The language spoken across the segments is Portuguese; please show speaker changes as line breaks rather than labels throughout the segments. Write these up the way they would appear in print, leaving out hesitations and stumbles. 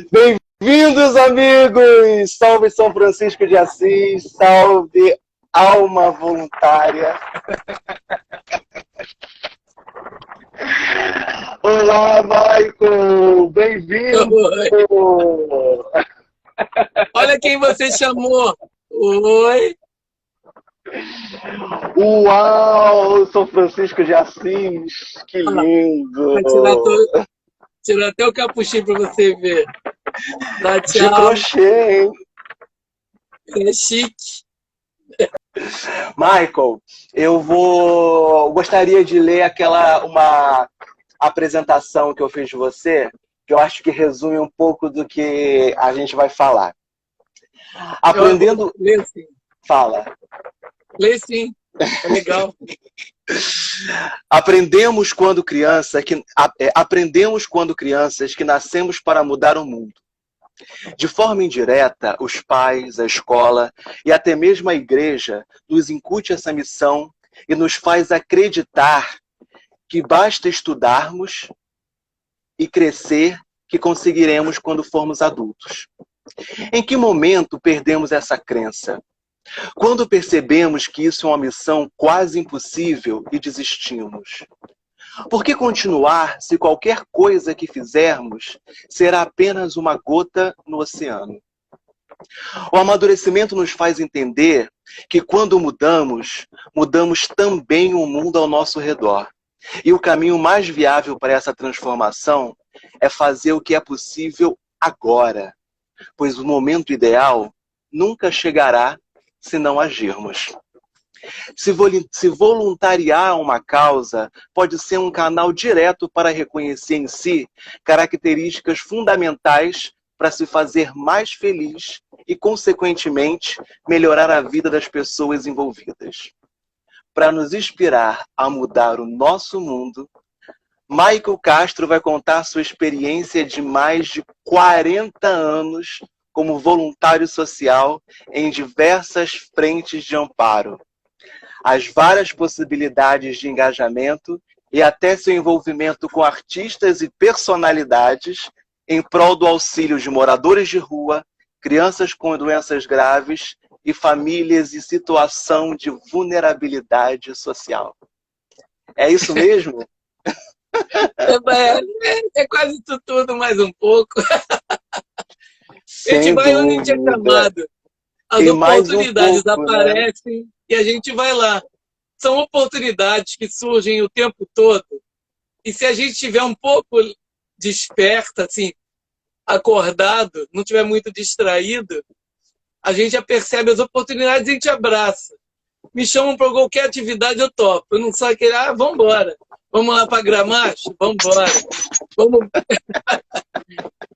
Bem-vindos, amigos! Salve São Francisco de Assis, salve alma voluntária. Olá, Michael! Bem-vindo!
Olha quem você chamou! Oi!
Uau! São Francisco de Assis! Que lindo!
Vai tirar até o capuchinho para você ver. Dá
De
tchau.
crochê, hein?
É chique.
Michael, gostaria de ler uma apresentação que eu fiz de você, que eu acho que resume um pouco do que a gente vai falar. Aprendendo...
Lê sim.
Fala.
Lê sim. É legal.
Aprendemos quando crianças que nascemos para mudar o mundo. De forma indireta, os pais, a escola e até mesmo a igreja nos incute essa missão e nos faz acreditar que basta estudarmos e crescer que conseguiremos quando formos adultos. Em que momento perdemos essa crença? Quando percebemos que isso é uma missão quase impossível e desistimos? Por que continuar se qualquer coisa que fizermos será apenas uma gota no oceano? O amadurecimento nos faz entender que quando mudamos, mudamos também o mundo ao nosso redor. E o caminho mais viável para essa transformação é fazer o que é possível agora, pois o momento ideal nunca chegará se não agirmos. Se voluntariar uma causa pode ser um canal direto para reconhecer em si características fundamentais para se fazer mais feliz e, consequentemente, melhorar a vida das pessoas envolvidas. Para nos inspirar a mudar o nosso mundo, Michael Castro vai contar sua experiência de mais de 40 anos como voluntário social em diversas frentes de amparo, as várias possibilidades de engajamento e até seu envolvimento com artistas e personalidades em prol do auxílio de moradores de rua, crianças com doenças graves e famílias em situação de vulnerabilidade social. É isso mesmo?
É quase isso tudo, mais um pouco. A gente
Sem
vai onde a gente é
dúvida.
chamado. As
Tem mais um
oportunidades
pouco,
aparecem, né? E a gente vai lá. São oportunidades que surgem o tempo todo. E se a gente estiver um pouco desperta, assim, acordado, não estiver muito distraído, a gente já percebe as oportunidades e a gente abraça. Me chamam para qualquer atividade, eu topo. Eu não sou aquele, vamos embora. Vamos lá para Gramacho? Vamos embora. Vamos...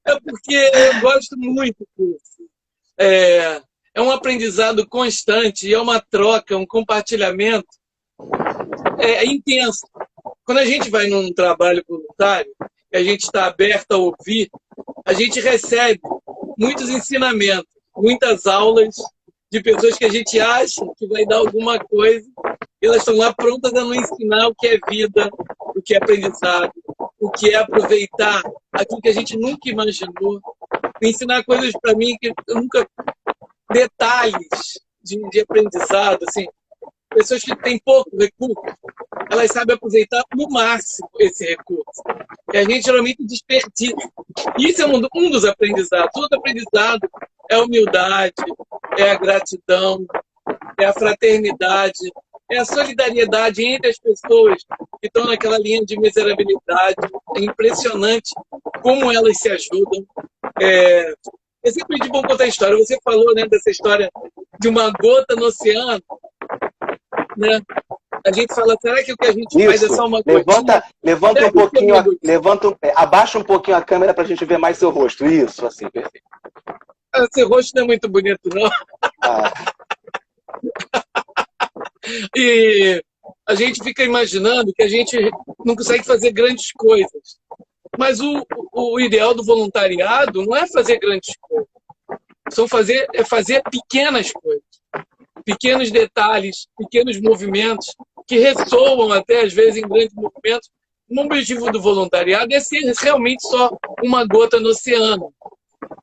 É porque eu gosto muito disso. É um aprendizado constante, é uma troca, um compartilhamento intenso. Quando a gente vai num trabalho voluntário, e a gente está aberto a ouvir, a gente recebe muitos ensinamentos, muitas aulas de pessoas que a gente acha que vai dar alguma coisa, e elas estão lá prontas a nos ensinar o que é vida, o que é aprendizado, o que é aproveitar aquilo que a gente nunca imaginou, ensinar coisas para mim que eu nunca... Detalhes de aprendizado, assim, pessoas que têm pouco recurso, elas sabem aproveitar no máximo esse recurso. E a gente geralmente desperdiça. Isso é um dos aprendizados. Todo aprendizado é a humildade, é a gratidão, é a fraternidade, é a solidariedade entre as pessoas que estão naquela linha de miserabilidade. É impressionante como elas se ajudam. É sempre de bom contar a história. Você falou, né, dessa história de uma gota no oceano, né? A gente fala, será que o que a gente faz é só uma gotinha?
Levanta um pouquinho, abaixa um pouquinho a câmera para a gente ver mais seu rosto. Isso, assim, perfeito.
Seu rosto não é muito bonito, não. E a gente fica imaginando que a gente não consegue fazer grandes coisas. Mas o ideal do voluntariado não é fazer grandes coisas. É fazer pequenas coisas. Pequenos detalhes, pequenos movimentos que ressoam até, às vezes, em grandes movimentos, O objetivo do voluntariado é ser realmente só uma gota no oceano.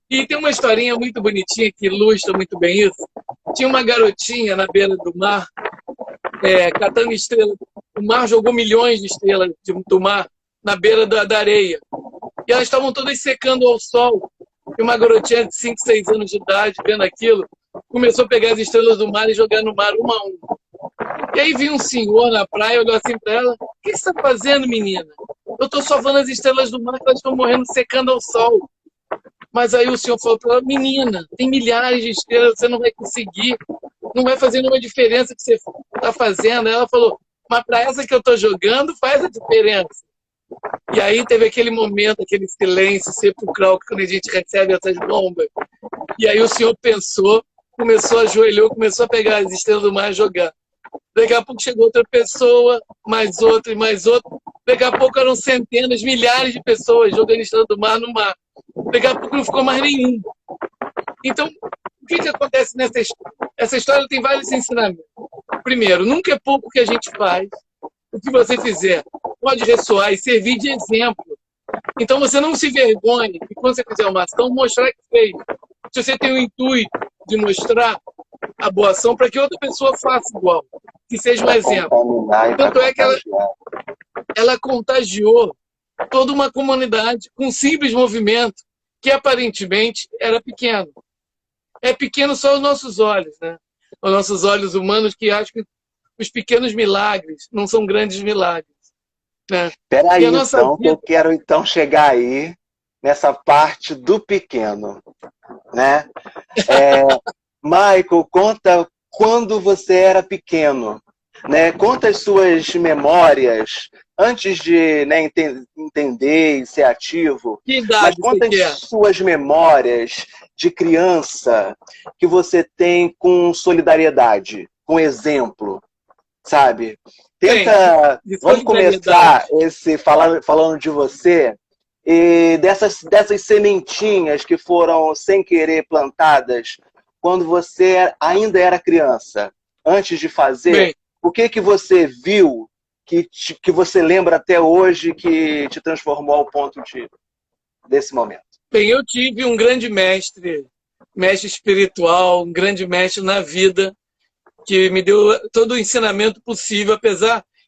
E tem uma historinha muito bonitinha que ilustra muito bem isso. Tinha uma garotinha na beira do mar, catando estrelas. O mar jogou milhões de estrelas do mar na beira da areia. E elas estavam todas secando ao sol. E uma garotinha de 5, 6 anos de idade, vendo aquilo, começou a pegar as estrelas do mar e jogar no mar uma a uma. E aí viu um senhor na praia, olhou assim para ela: o que você está fazendo, menina? Eu estou salvando as estrelas do mar, que elas estão morrendo secando ao sol. Mas aí o senhor falou para ela: menina, tem milhares de estrelas, você não vai conseguir, não vai fazer nenhuma diferença que você está fazendo. Aí ela falou: mas para essa que eu estou jogando, faz a diferença. E aí teve aquele momento, aquele silêncio sepulcral, quando a gente recebe essas bombas. E aí o senhor pensou, começou, ajoelhou, começou a pegar as estrelas do mar e jogar. Daqui a pouco chegou outra pessoa, mais outra e mais outra. Daqui a pouco eram centenas, milhares de pessoas jogando estrela do mar no mar. Daqui a pouco não ficou mais nenhum. Então, o que acontece nessa história? Essa história tem vários ensinamentos. Primeiro, nunca é pouco que a gente faz. O que você fizer pode ressoar e servir de exemplo. Então, você não se vergonhe e quando você fizer uma ação, mostrar que fez. Se você tem o intuito de mostrar a boa ação para que outra pessoa faça igual, que seja um exemplo. Tanto é que ela contagiou toda uma comunidade com um simples movimento que aparentemente era pequeno. É pequeno só aos nossos olhos, né? Aos nossos olhos humanos, que acham que os pequenos milagres não são grandes milagres. Né?
Peraí, então, que eu quero então chegar aí nessa parte do pequeno, né? Michael, conta quando você era pequeno, né? Conta as suas memórias antes de, né, entender e ser ativo.
Que idade
mas conta as suas memórias de criança que você tem com solidariedade, com exemplo, sabe? Tenta, vamos começar esse falando de você e dessas sementinhas que foram sem querer plantadas quando você ainda era criança, antes de fazer.
Bem,
o que você viu que você lembra até hoje que te transformou ao ponto desse momento?
Bem, eu tive um grande mestre espiritual, um grande mestre na vida, que me deu todo o ensinamento possível,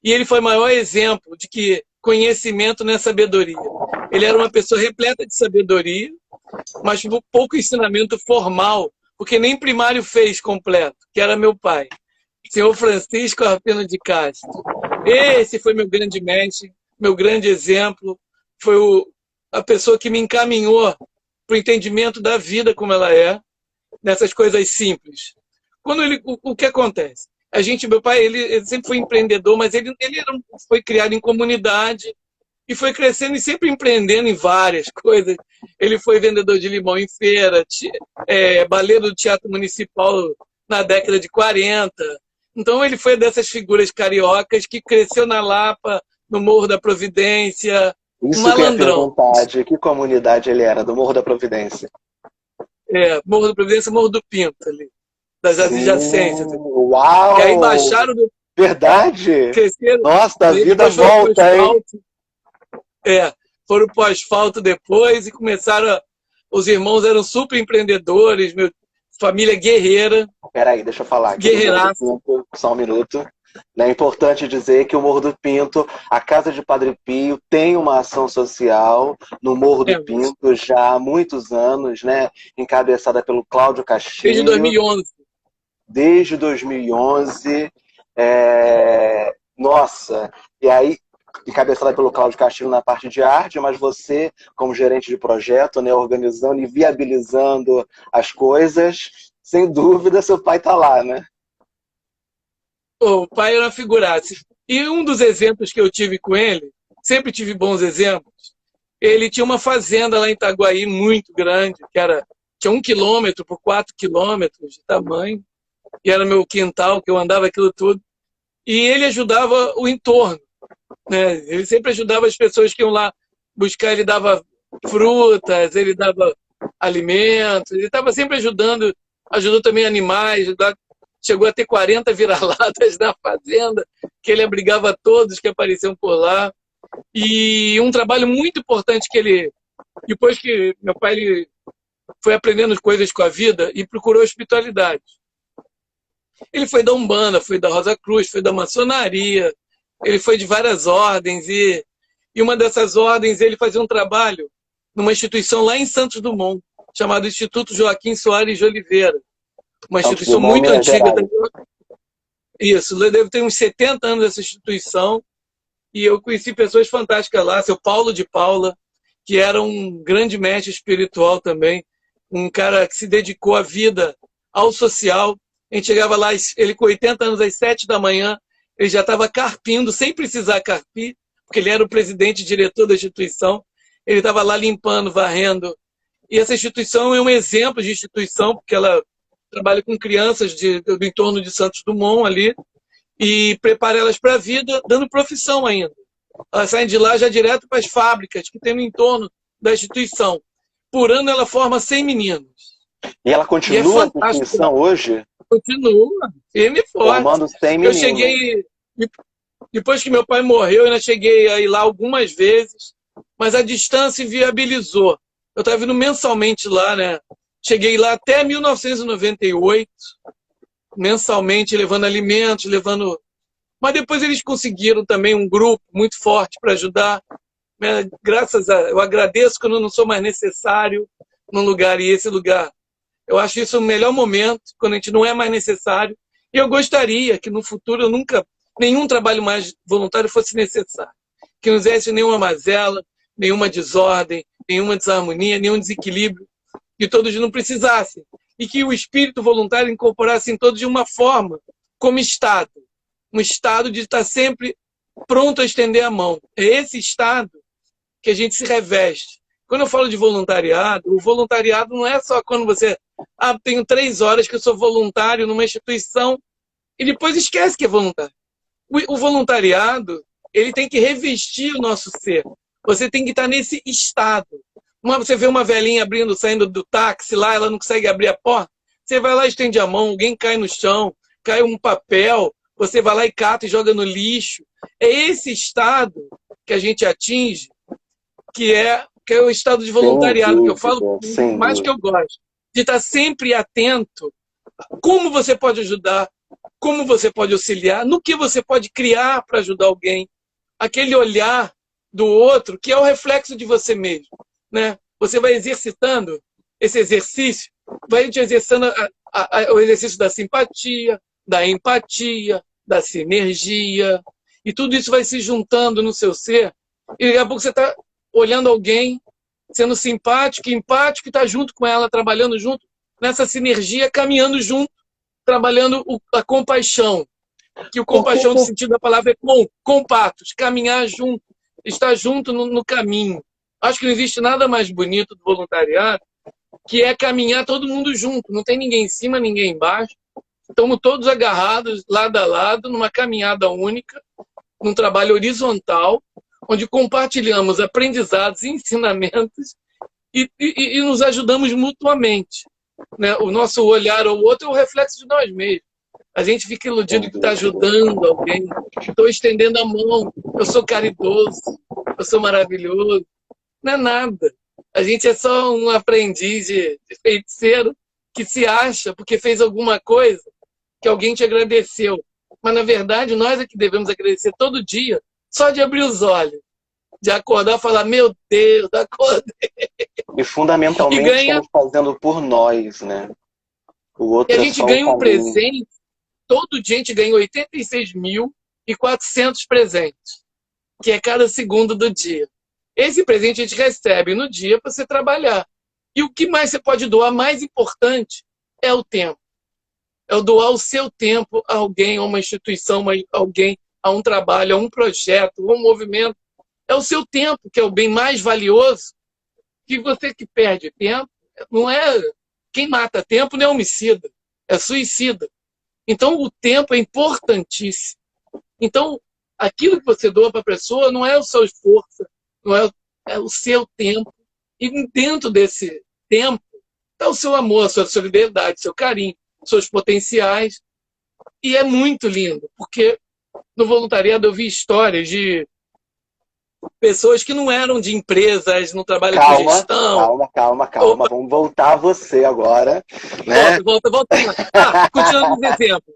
e ele foi o maior exemplo de que conhecimento não é sabedoria. Ele era uma pessoa repleta de sabedoria, mas pouco ensinamento formal, porque nem primário fez completo, que era meu pai, senhor Francisco Arpino de Castro. Esse foi meu grande mestre, meu grande exemplo, foi a pessoa que me encaminhou para o entendimento da vida como ela é, nessas coisas simples. O que acontece? Meu pai, ele sempre foi empreendedor, mas ele foi criado em comunidade e foi crescendo e sempre empreendendo em várias coisas. Ele foi vendedor de limão em feira, baleiro do Teatro Municipal na década de 40. Então ele foi dessas figuras cariocas que cresceu na Lapa, no Morro da Providência,
um
malandrão.
Que comunidade ele era, do Morro da Providência?
Morro da Providência, Morro do Pinto, ali, das adjacências.
Uau!
E aí baixaram...
Verdade?
Cresceram.
Nossa, a vida volta, hein?
Foram para o asfalto depois e começaram... Os irmãos eram super empreendedores, família guerreira.
Peraí, deixa eu falar aqui.
Guerreiraço.
Só um minuto. É importante dizer que o Morro do Pinto, a Casa de Padre Pio, tem uma ação social no Morro do Pinto já há muitos anos, né? Encabeçada pelo Cláudio Castilho.
Desde 2011.
Desde 2011. Nossa, e aí, encabeçada pelo Cláudio Castilho na parte de arte, mas você, como gerente de projeto, né, organizando e viabilizando as coisas, sem dúvida, seu pai está lá, né?
O pai era uma figuraça. E um dos exemplos que eu tive com ele, sempre tive bons exemplos, ele tinha uma fazenda lá em Itaguaí muito grande, tinha 1 quilômetro por 4 quilômetros de tamanho, e era meu quintal, que eu andava aquilo tudo, e ele ajudava o entorno, né? Ele sempre ajudava as pessoas que iam lá buscar, ele dava frutas, ele dava alimentos, ele estava sempre ajudou também animais, chegou a ter 40 vira-latas na fazenda, que ele abrigava todos que apareciam por lá. E um trabalho muito importante que ele, depois que meu pai ele foi aprendendo coisas com a vida e procurou hospitalidade. Ele foi da Umbanda, foi da Rosa Cruz, foi da maçonaria, ele foi de várias ordens e uma dessas ordens ele fazia um trabalho numa instituição lá em Santos Dumont, chamada Instituto Joaquim Soares de Oliveira. Uma instituição muito antiga. Isso, deve ter uns 70 anos essa instituição. E eu conheci pessoas fantásticas lá, seu Paulo de Paula, que era um grande mestre espiritual também, um cara que se dedicou a vida ao social. A gente chegava lá, ele com 80 anos, às 7 da manhã, ele já estava carpindo, sem precisar carpir, porque ele era o presidente e diretor da instituição. Ele estava lá limpando, varrendo. E essa instituição é um exemplo de instituição, porque ela trabalha com crianças do entorno de Santos Dumont ali, e prepara elas para a vida, dando profissão ainda. Elas saem de lá já direto para as fábricas que tem no entorno da instituição. Por ano ela forma 100 meninos.
E ela continua a instituição hoje?
Continua, firme e forte.
Formando 100 meninos.
Eu cheguei, depois que meu pai morreu, eu ainda cheguei a ir lá algumas vezes, mas a distância inviabilizou. Eu estava indo mensalmente lá, né? Cheguei lá até 1998, mensalmente, levando alimentos, levando... Mas depois eles conseguiram também um grupo muito forte para ajudar. Eu agradeço quando eu não sou mais necessário num lugar, e esse lugar. Eu acho isso o melhor momento, quando a gente não é mais necessário. E eu gostaria que no futuro nenhum trabalho mais voluntário fosse necessário. Que não houvesse nenhuma mazela, nenhuma desordem, nenhuma desarmonia, nenhum desequilíbrio. Que todos não precisassem. E que o espírito voluntário incorporasse em todos de uma forma, como Estado. Um Estado de estar sempre pronto a estender a mão. É esse Estado que a gente se reveste. Quando eu falo de voluntariado, o voluntariado não é só quando você... tenho 3 horas que eu sou voluntário numa instituição e depois esquece que é voluntário. O voluntariado, ele tem que revestir o nosso ser. Você tem que estar nesse estado. Você vê uma velhinha saindo do táxi lá, ela não consegue abrir a porta, você vai lá e estende a mão, alguém cai no chão, cai um papel, você vai lá e cata e joga no lixo. É esse estado que a gente atinge, que é o estado de voluntariado, que eu falo mais que eu gosto. De estar sempre atento como você pode ajudar, como você pode auxiliar, no que você pode criar para ajudar alguém. Aquele olhar do outro que é o reflexo de você mesmo. Né? Você vai exercitando esse exercício, vai te exercitando o exercício da simpatia, da empatia, da sinergia, e tudo isso vai se juntando no seu ser, e daqui a pouco você está olhando alguém, sendo simpático, empático, e está junto com ela, trabalhando junto, nessa sinergia, caminhando junto, trabalhando a compaixão, que o compaixão, no sentido da palavra, é compatos, caminhar junto, estar junto no caminho. Acho que não existe nada mais bonito do voluntariado, que é caminhar todo mundo junto. Não tem ninguém em cima, ninguém embaixo. Estamos todos agarrados, lado a lado, numa caminhada única, num trabalho horizontal, onde compartilhamos aprendizados e ensinamentos e nos ajudamos mutuamente. Né? O nosso olhar ao outro é o reflexo de nós mesmos. A gente fica iludido que está ajudando alguém. Estou estendendo a mão. Eu sou caridoso. Eu sou maravilhoso. Não é nada. A gente é só um aprendiz de feiticeiro que se acha porque fez alguma coisa que alguém te agradeceu. Mas, na verdade, nós é que devemos agradecer todo dia, só de abrir os olhos, de acordar e falar, meu Deus, acordei.
E, fundamentalmente, estamos fazendo por nós, né? O outro
e a gente ganha um presente, todo dia a gente ganha 86.400 presentes, que é cada segundo do dia. Esse presente a gente recebe no dia para você trabalhar. E o que mais você pode doar, mais importante, é o tempo. É o doar o seu tempo a alguém, a uma instituição, a alguém, a um trabalho, a um projeto, a um movimento. É o seu tempo, que é o bem mais valioso, que você que perde tempo, não é... Quem mata tempo não é homicida, é suicida. Então, o tempo é importantíssimo. Então, aquilo que você doa para a pessoa não é o seu esforço, não é o seu tempo. E dentro desse tempo está o seu amor, a sua solidariedade, seu carinho, seus potenciais. E é muito lindo, porque no voluntariado eu vi histórias de pessoas que não eram de empresas, não trabalham com gestão.
Calma. Vamos voltar a você agora, né?
Volta. Continuando os exemplos.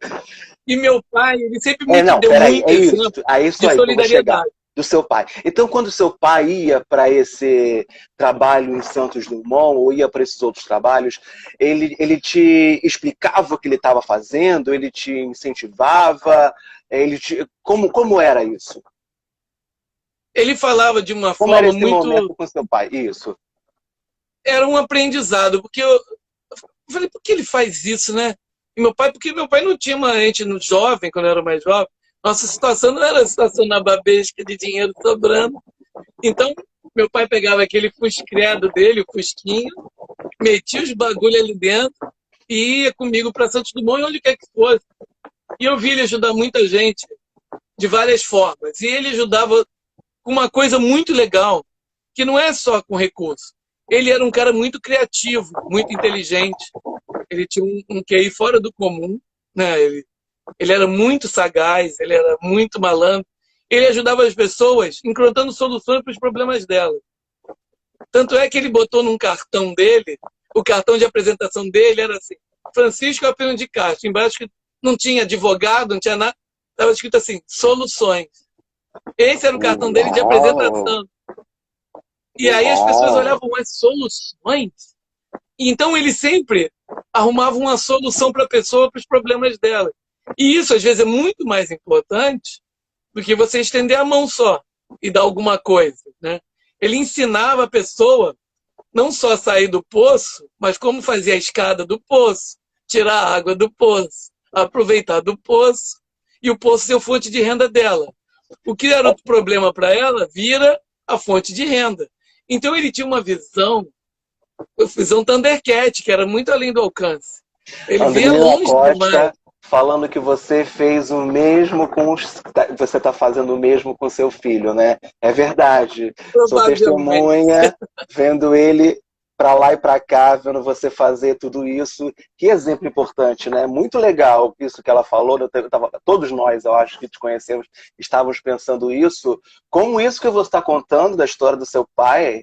E meu pai, ele sempre me deu muito exemplo de solidariedade.
Do seu pai. Então, quando seu pai ia para esse trabalho em Santos Dumont, ou ia para esses outros trabalhos, ele te explicava o que ele estava fazendo, ele te incentivava, como era isso?
Ele falava de uma
Como
forma
era esse
muito...
momento com seu pai? Isso.
Era um aprendizado, porque eu falei, por que ele faz isso, né? E meu pai, porque meu pai não tinha uma gente no jovem, quando eu era mais jovem, nossa situação não era a situação nababesca de dinheiro sobrando. Então, meu pai pegava aquele fuscredo dele, o fusquinho, metia os bagulho ali dentro e ia comigo para Santos Dumont, onde quer que fosse. E eu vi ele ajudar muita gente de várias formas. E ele ajudava com uma coisa muito legal, que não é só com recurso. Ele era um cara muito criativo, muito inteligente. Ele tinha um QI fora do comum, né? Ele era muito sagaz, ele era muito malandro. Ele ajudava as pessoas encontrando soluções para os problemas delas. Tanto é que ele botou num cartão dele, o cartão de apresentação dele era assim, Francisco Alpino de Castro. Embaixo não tinha advogado, não tinha nada, estava escrito assim, soluções. Esse era o cartão dele de apresentação. E aí as pessoas olhavam as soluções. Então ele sempre arrumava uma solução para a pessoa, para os problemas dela. E isso, às vezes, é muito mais importante do que você estender a mão só e dar alguma coisa, né? Ele ensinava a pessoa não só a sair do poço, mas como fazer a escada do poço, tirar a água do poço, aproveitar do poço, e o poço ser a fonte de renda dela. O que era outro problema para ela vira a fonte de renda. Então ele tinha uma visão Thundercat, que era muito além do alcance. Ele via longe demais.
Falando que você fez o mesmo você está fazendo o mesmo com seu filho, né? É verdade. Sou testemunha, vendo ele para lá e para cá, vendo você fazer tudo isso. Que exemplo importante, né? Muito legal isso que ela falou. Todos nós, eu acho que te conhecemos, estávamos pensando isso. Como isso que você está contando da história do seu pai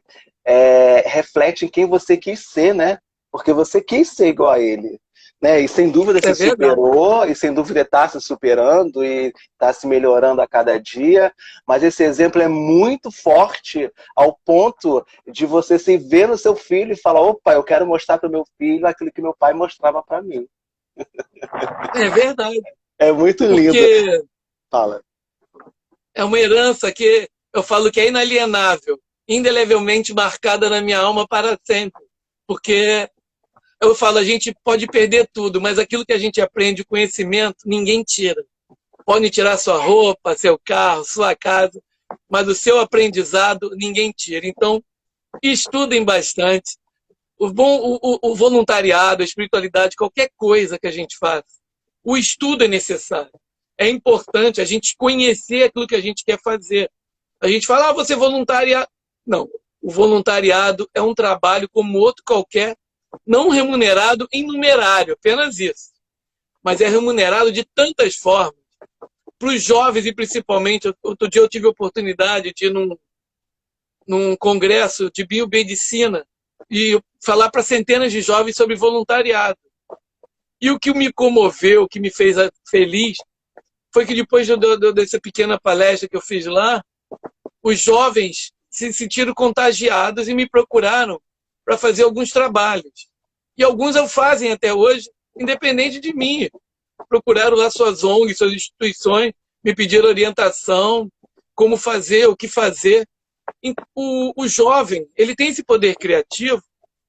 reflete em quem você quis ser, né? Porque você quis ser igual a ele. Né? E sem dúvida se superou, e sem dúvida está se superando e está se melhorando a cada dia, mas esse exemplo é muito forte ao ponto de você se ver no seu filho e falar, opa, eu quero mostrar para o meu filho aquilo que meu pai mostrava para mim.
É verdade.
É muito lindo.
Porque
fala.
É uma herança que eu falo que é inalienável, indelevelmente marcada na minha alma para sempre, porque eu falo, a gente pode perder tudo, mas aquilo que a gente aprende, o conhecimento, ninguém tira. Pode tirar sua roupa, seu carro, sua casa, mas o seu aprendizado, ninguém tira. Então, estudem bastante. O voluntariado, a espiritualidade, qualquer coisa que a gente faça, o estudo é necessário. É importante a gente conhecer aquilo que a gente quer fazer. A gente fala, você voluntaria. Não, o voluntariado é um trabalho como outro qualquer, não remunerado em numerário, apenas isso. Mas é remunerado de tantas formas. Para os jovens, e principalmente, outro dia eu tive a oportunidade de ir num congresso de biomedicina e falar para centenas de jovens sobre voluntariado. E o que me comoveu, o que me fez feliz, foi que depois dessa pequena palestra que eu fiz lá, os jovens se sentiram contagiados e me procuraram para fazer alguns trabalhos. E alguns o fazem até hoje, independente de mim. Procuraram lá suas ONGs, suas instituições, me pediram orientação, como fazer, o que fazer. O jovem, ele tem esse poder criativo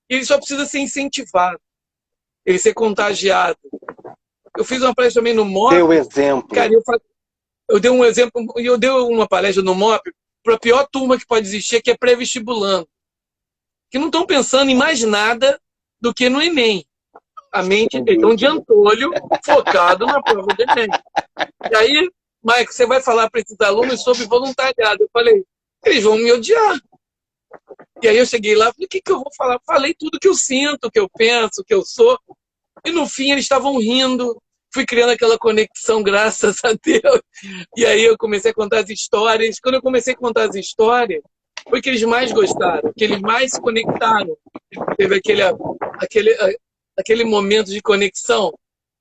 e ele só precisa ser incentivado, ele ser contagiado. Eu fiz uma palestra também no MOP.
Deu exemplo.
Cara, eu dei um exemplo, eu dei uma palestra no MOP para a pior turma que pode existir, que é pré-vestibulando, que não estão pensando em mais nada do que no Enem. A mente é um de antolho focado na prova do Enem. E aí, Maico, você vai falar para esses alunos sobre voluntariado. Eu falei, eles vão me odiar. E aí eu cheguei lá, falei, o que eu vou falar? Falei tudo que eu sinto, que eu penso, que eu sou. E no fim eles estavam rindo, fui criando aquela conexão, graças a Deus. E aí eu comecei a contar as histórias. Quando eu comecei a contar as histórias, foi que eles mais gostaram, que eles mais se conectaram. Teve aquele momento de conexão.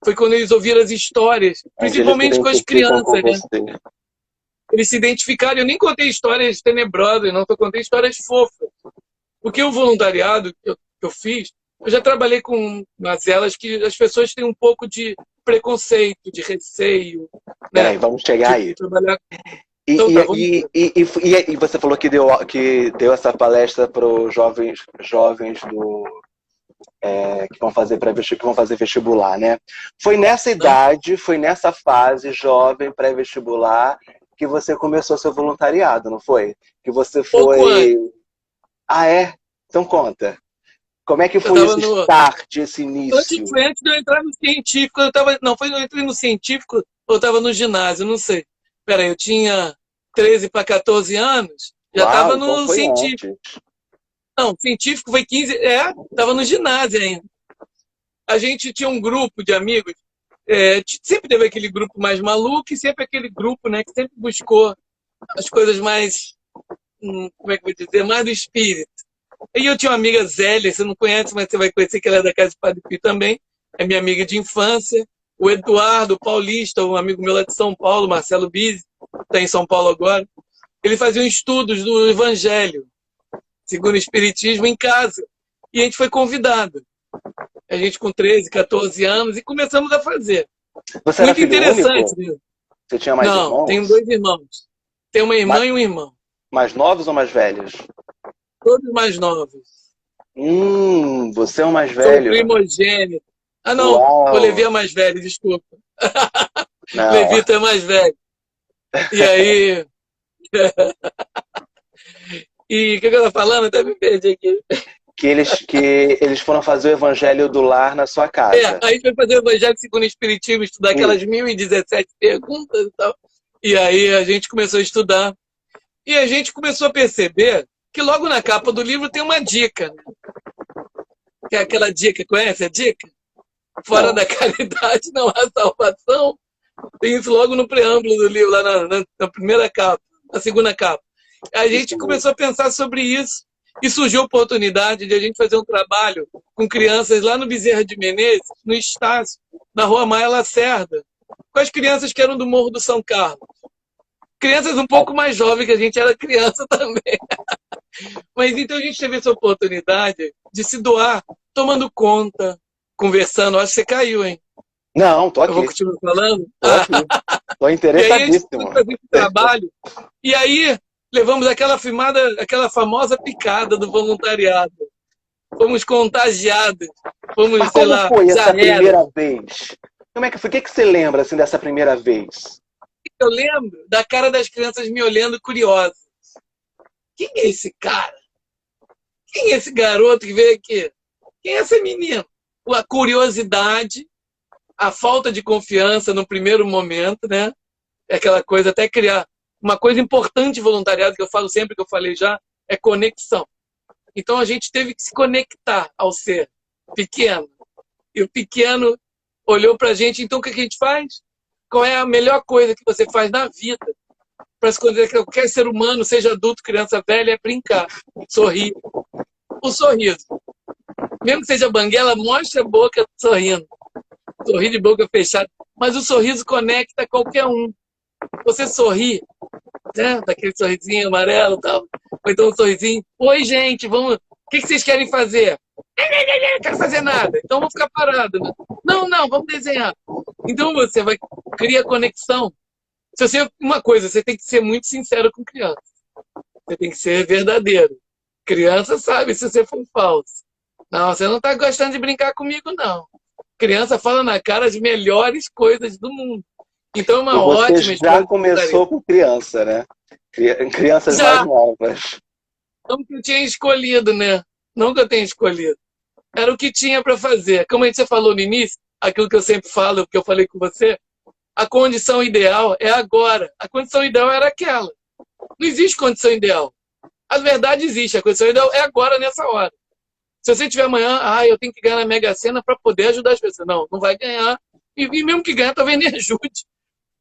Foi quando eles ouviram as histórias, principalmente com as crianças, né? Eles se identificaram. Eu nem contei histórias tenebrosas, não, eu contei histórias fofas. Porque o voluntariado que eu fiz, eu já trabalhei com mazelas que as pessoas têm um pouco de preconceito, de receio. Né?
Peraí, vamos chegar aí.
Trabalhar...
Então, e você falou que deu essa palestra para os jovens que vão fazer vestibular, né? Foi nessa idade, foi nessa fase jovem, pré-vestibular, que você começou seu voluntariado, não foi? Que você foi... Ah, é? Então conta. Como é que foi esse start, esse início?
Antes de eu entrar no científico, eu entrei no científico, eu estava no ginásio, não sei. Peraí, eu tinha 13 para 14 anos, já estava no científico. Antes. Não, científico foi 15, estava no ginásio ainda. A gente tinha um grupo de amigos, sempre teve aquele grupo mais maluco e sempre aquele grupo, né, que sempre buscou as coisas mais, como é que eu vou dizer, mais do espírito. E eu tinha uma amiga Zélia, você não conhece, mas você vai conhecer, que ela é da Casa de Padre Pio também, é minha amiga de infância. O Eduardo Paulista, um amigo meu lá de São Paulo, Marcelo Bizzi, está em São Paulo agora, ele fazia estudos do Evangelho, segundo o Espiritismo, em casa. E a gente foi convidado. A gente com 13, 14 anos, e começamos a fazer.
Você era filho
interessante.
Único? Você tinha mais irmãos?
Não, tenho 2 irmãos. Tenho uma irmã e um irmão.
Mais novos ou mais velhos?
Todos mais novos.
Você é o mais velho.
Sou primogênito. Ah, não, o Levi é mais velho, desculpa. Levi é mais velho. E aí... E o que eu estava falando? Até me perdi aqui.
Que eles foram fazer o Evangelho do Lar na sua casa.
Aí foi fazer o Evangelho segundo o Espiritismo, estudar aquelas 1017 perguntas e tal. E aí a gente começou a estudar. E a gente começou a perceber que logo na capa do livro tem uma dica. Né? Que é aquela dica, conhece a dica? Fora da caridade não há salvação. Tem isso logo no preâmbulo do livro, lá na primeira capa, na segunda capa. A gente começou a pensar sobre isso. E surgiu a oportunidade de a gente fazer um trabalho com crianças lá no Bezerra de Menezes, no Estácio, na Rua Maia Lacerda, com as crianças que eram do Morro do São Carlos. Crianças um pouco mais jovens, que a gente era criança também. Mas então a gente teve essa oportunidade de se doar, tomando conta, conversando. Acho que você caiu, hein?
Não, tô aqui.
Eu vou continuar falando?
Tô interessadíssimo.
E aí a gente foi fazer esse trabalho. E aí levamos aquela famosa picada do voluntariado. Fomos contagiados. Fomos,
mas como foi essa primeira vez? Como é que foi? O que você lembra assim, dessa primeira vez?
Eu lembro da cara das crianças me olhando curiosas. Quem é esse cara? Quem é esse garoto que veio aqui? Quem é essa menina? A curiosidade, a falta de confiança no primeiro momento, né? É aquela coisa, até criar. Uma coisa importante de voluntariado, que eu falo sempre, que eu falei já, é conexão. Então a gente teve que se conectar ao ser pequeno. E o pequeno olhou pra gente, então o que a gente faz? Qual é a melhor coisa que você faz na vida para esconder que qualquer ser humano, seja adulto, criança, velha, é brincar, sorrir. O sorriso. Mesmo que seja banguela, mostra a boca sorrindo. Sorrir de boca fechada. Mas o sorriso conecta qualquer um. Você sorri, né? Daquele sorrisinho amarelo e tal. Ou então um sorrisinho. Oi, gente, vamos. O que vocês querem fazer? Não quero fazer nada. Então vamos ficar parados. Né? Não, vamos desenhar. Então você vai criar conexão. Se você, uma coisa, você tem que ser muito sincero com criança. Você tem que ser verdadeiro. Criança sabe se você for falso. Não, você não está gostando de brincar comigo, não. Criança fala na cara as melhores coisas do mundo. Então é uma ótima
história. Você já começou com criança, né? Crianças
já.
Mais novas.
Não que eu tinha escolhido, né? Não que eu tenha escolhido. Era o que tinha para fazer. Como você falou no início, aquilo que eu sempre falo, que eu falei com você, a condição ideal é agora. A condição ideal era aquela. Não existe condição ideal. A verdade existe. A condição ideal é agora, nessa hora. Se você tiver amanhã, eu tenho que ganhar na Mega Sena para poder ajudar as pessoas. Não, não vai ganhar. E mesmo que ganhar, talvez nem ajude.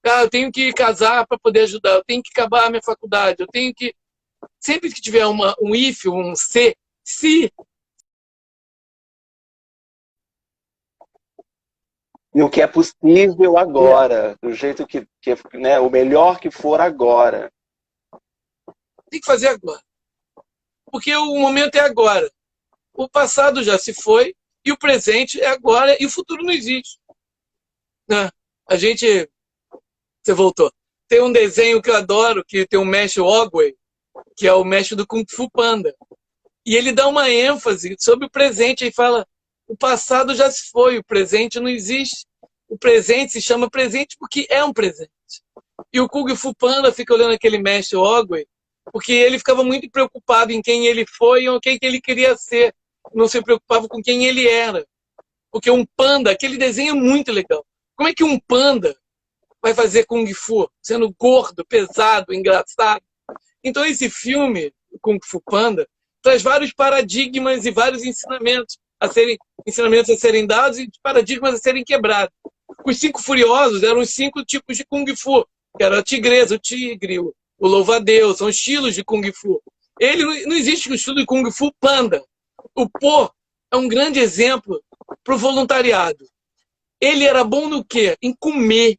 Eu tenho que casar para poder ajudar. Eu tenho que acabar a minha faculdade. Eu tenho que... Sempre que tiver um if, um se...
E o que é possível agora, do jeito que né, o melhor que for agora.
Tem que fazer agora. Porque o momento é agora. O passado já se foi, e o presente é agora, e o futuro não existe. Né? Você voltou. Tem um desenho que eu adoro, que tem o mestre Ogway, que é o mestre do Kung Fu Panda. E ele dá uma ênfase sobre o presente, e fala, o passado já se foi, o presente não existe. O presente se chama presente porque é um presente. E o Kung Fu Panda fica olhando aquele mestre Ogway, porque ele ficava muito preocupado em quem ele foi ou quem que ele queria ser. Não se preocupava com quem ele era. Porque um panda, aquele desenho é muito legal. Como é que um panda vai fazer Kung Fu? Sendo gordo, pesado, engraçado. Então esse filme, Kung Fu Panda, traz vários paradigmas e vários ensinamentos a serem dados e paradigmas a serem quebrados. Os 5 furiosos eram os 5 tipos de Kung Fu, que era a tigresa, o tigre, o louva-a-Deus, são estilos de Kung Fu. Não existe o estilo de Kung Fu Panda. O Po é um grande exemplo para o voluntariado. Ele era bom no quê? Em comer.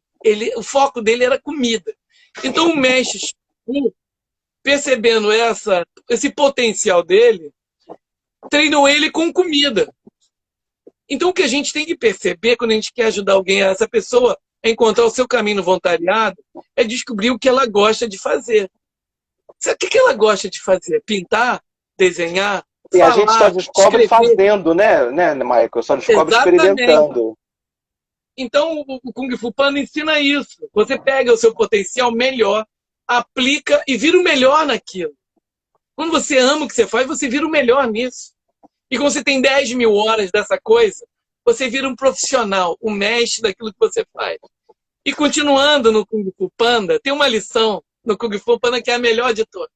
O foco dele era comida. Então o mestre Fu, percebendo esse potencial dele, treinou ele com comida. Então o que a gente tem que perceber quando a gente quer ajudar alguém, essa pessoa a encontrar o seu caminho no voluntariado, é descobrir o que ela gosta de fazer. Sabe o que ela gosta de fazer? Pintar, desenhar,
e
falar,
a gente só descobre
escrever.
fazendo, né, Michael? Só descobre experimentando.
Então, o Kung Fu Panda ensina isso. Você pega o seu potencial melhor, aplica e vira o melhor naquilo. Quando você ama o que você faz, você vira o melhor nisso. E quando você tem 10 mil horas dessa coisa, você vira um profissional, um mestre daquilo que você faz. E continuando no Kung Fu Panda, tem uma lição no Kung Fu Panda que é a melhor de todas.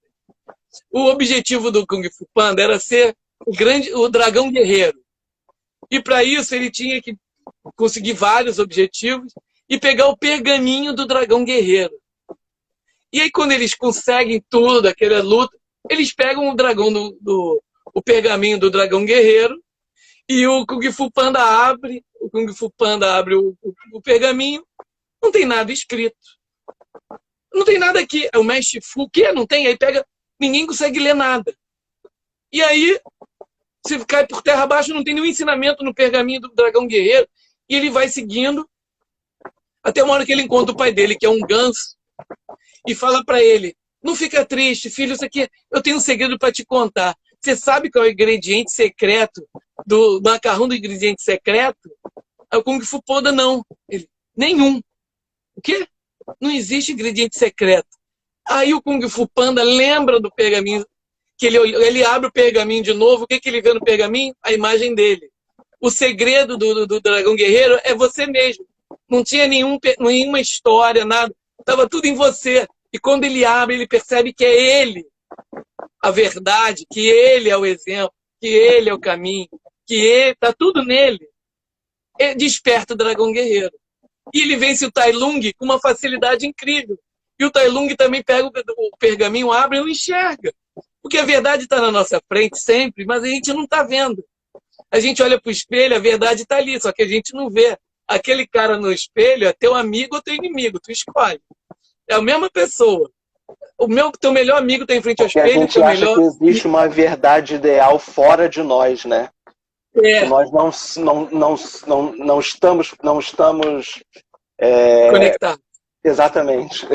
O objetivo do Kung Fu Panda era ser o dragão guerreiro. E para isso ele tinha que conseguir vários objetivos e pegar o pergaminho do dragão guerreiro. E aí quando eles conseguem tudo, aquela luta, eles pegam o pergaminho do dragão guerreiro e o Kung Fu Panda abre o pergaminho, não tem nada escrito. Não tem nada aqui. É o mestre Fu, o quê? Não tem? Aí pega, ninguém consegue ler nada. E aí, se cai por terra abaixo, não tem nenhum ensinamento no pergaminho do dragão guerreiro. E ele vai seguindo até uma hora que ele encontra o pai dele, que é um ganso, e fala para ele, não fica triste, filho, isso aqui, eu tenho um segredo para te contar. Você sabe qual é o ingrediente secreto do macarrão do ingrediente secreto? Aí o Kung Fu Panda não. Ele, nenhum. O quê? Não existe ingrediente secreto. Aí o Kung Fu Panda lembra do pergaminho, que ele abre o pergaminho de novo, o que ele vê no pergaminho? A imagem dele. O segredo do dragão guerreiro é você mesmo. Não tinha nenhuma história, nada. Estava tudo em você. E quando ele abre, ele percebe que é ele a verdade, que ele é o exemplo, que ele é o caminho, que está tudo nele. Ele desperta o dragão guerreiro. E ele vence o Tai Lung com uma facilidade incrível. E o Tai Lung também pega o pergaminho, abre e o enxerga. Porque a verdade está na nossa frente sempre, mas a gente não está vendo. A gente olha para o espelho, a verdade está ali, só que a gente não vê. Aquele cara no espelho é teu amigo ou teu inimigo, tu escolhe. É a mesma pessoa. Teu melhor amigo está em frente ao espelho.
A gente acha que existe uma verdade ideal fora de nós, né?
É.
Que nós não estamos
conectados.
Exatamente.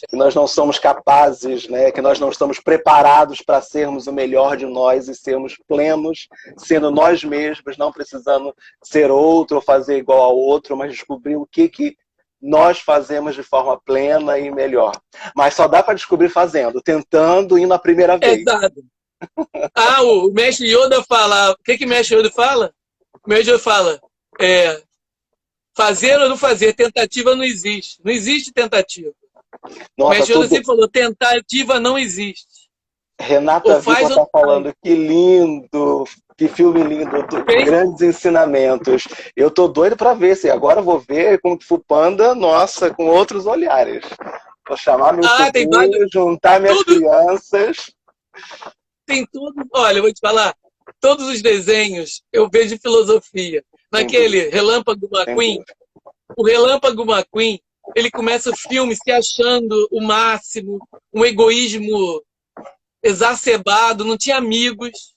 Que nós não somos capazes, né? Que nós não estamos preparados para sermos o melhor de nós e sermos plenos, sendo nós mesmos, não precisando ser outro ou fazer igual ao outro, mas descobrir o que nós fazemos de forma plena e melhor. Mas só dá para descobrir fazendo, tentando, indo a primeira vez.
Exato. O mestre Yoda fala... O que o mestre Yoda fala? O mestre Yoda fala... fazer ou não fazer, tentativa não existe. Não existe tentativa.
Nossa,
o mestre Yoda sempre falou, tentativa não existe.
Renata
Ou faz
Vico
ou
está falando, que lindo, que filme lindo,
faz.
grandes ensinamentos. Eu tô doido para ver, se agora eu vou ver Kung Fu Panda, nossa, com outros olhares. Vou chamar meu
Ah, tem vários.
sobrinho, juntar minhas
Tudo,
crianças.
tem tudo. Olha, eu vou te falar. Todos os desenhos eu vejo filosofia.
Sem dúvida,
Naquele Relâmpago
sem
McQueen,
dúvida.
o Relâmpago McQueen, ele começa o filme se achando o máximo, um egoísmo exacerbado, não tinha amigos.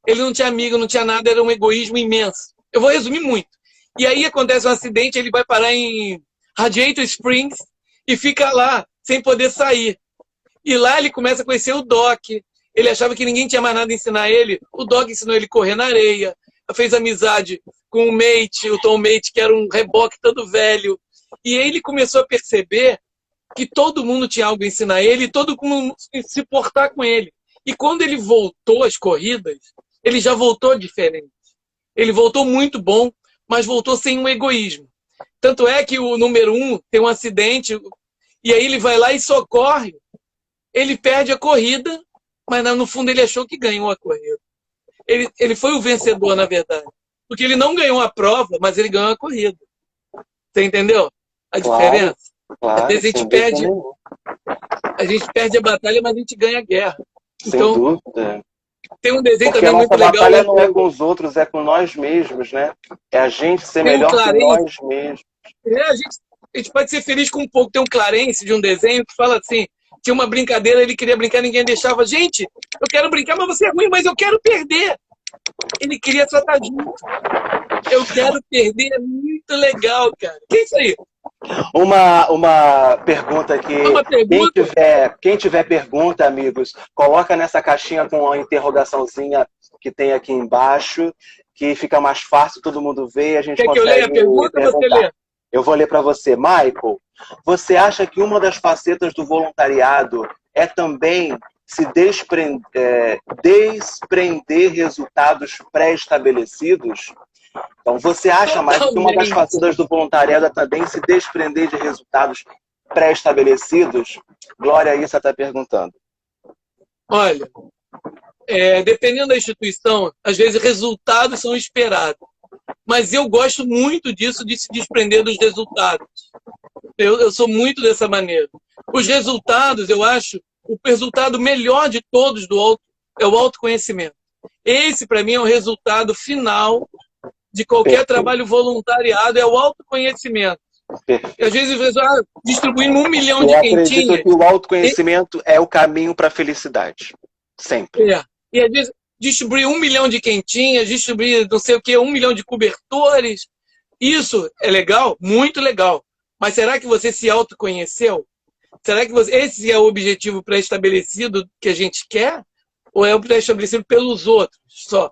Ele não tinha amigo, não tinha nada, era um egoísmo imenso. Eu vou resumir muito. E aí acontece um acidente, ele vai parar em Radiator Springs e fica lá, sem poder sair. E lá ele começa a conhecer o Doc. Ele achava que ninguém tinha mais nada a ensinar ele. O Doc ensinou ele a correr na areia. Fez amizade com o Mate, o Tom Mate, que era um reboque todo velho. E aí ele começou a perceber que todo mundo tinha algo a ensinar ele e todo mundo se portar com ele. E quando ele voltou às corridas, ele já voltou diferente. Ele voltou muito bom, mas voltou sem um egoísmo. Tanto é que o número 1 tem um acidente e aí ele vai lá e socorre. Ele perde a corrida, mas no fundo ele achou que ganhou a corrida. Ele foi o vencedor, na verdade. Porque ele não ganhou a prova, mas ele ganhou a corrida. Você entendeu a
Claro,
diferença? Às
claro,
vezes
sem dúvida nenhuma.
a gente perde a batalha, mas a gente ganha a guerra.
Sem
Então,
dúvida.
tem um desenho
Porque a
também
nossa
muito legal.
batalha não é com os outros, é com nós mesmos, né? É a gente ser
Tem um
melhor que
Clarence.
nós mesmos.
A gente pode ser feliz com um pouco. Tem um Clarence de um desenho que fala assim, tinha uma brincadeira, ele queria brincar, ninguém deixava. Gente, eu quero brincar, mas você é ruim, mas eu quero perder. Ele queria só estar junto. Eu quero perder, é muito legal, cara. Que é isso aí?
Uma pergunta que
Uma pergunta?
quem tiver pergunta, amigos, coloca nessa caixinha com a interrogaçãozinha que tem aqui embaixo, que fica mais fácil todo mundo ver e a gente
Quer que eu leia a
consegue
pergunta ou você
perguntar.
lê?
Eu vou ler para você. Michael, você acha que uma das facetas do voluntariado é também se desprender resultados pré-estabelecidos? Então, você acha mais que uma das
Totalmente.
facetas do voluntariado é também se desprender de resultados pré-estabelecidos? Glória, isso está perguntando.
Olha, dependendo da instituição, às vezes resultados são esperados. Mas eu gosto muito disso, de se desprender dos resultados. Eu sou muito dessa maneira. Os resultados, eu acho, o resultado melhor de todos é o autoconhecimento. Esse, para mim, é o resultado final de qualquer trabalho voluntariado, é o autoconhecimento. E, às vezes, distribuindo 1 milhão de quentinhas.
Eu acredito que o autoconhecimento é o caminho para a felicidade. Sempre.
E, às vezes, distribuir 1 milhão de quentinhas, distribuir não sei o que, 1 milhão de cobertores. Isso é legal? Muito legal. Mas será que você se autoconheceu? Será que esse é o objetivo pré-estabelecido que a gente quer? Ou é o pré-estabelecido pelos outros só?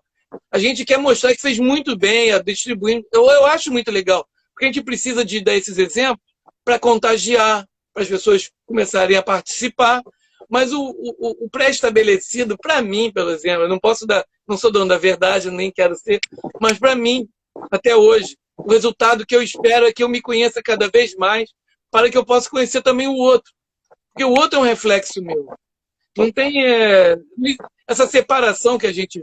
A gente quer mostrar que fez muito bem, distribuindo. Eu acho muito legal. Porque a gente precisa de dar esses exemplos para contagiar, para as pessoas começarem a participar. Mas o pré-estabelecido, para mim, pelo exemplo, eu não sou dono da verdade, nem quero ser, mas para mim, até hoje, o resultado que eu espero é que eu me conheça cada vez mais, para que eu possa conhecer também o outro. Porque o outro é um reflexo meu. Não tem essa separação que a gente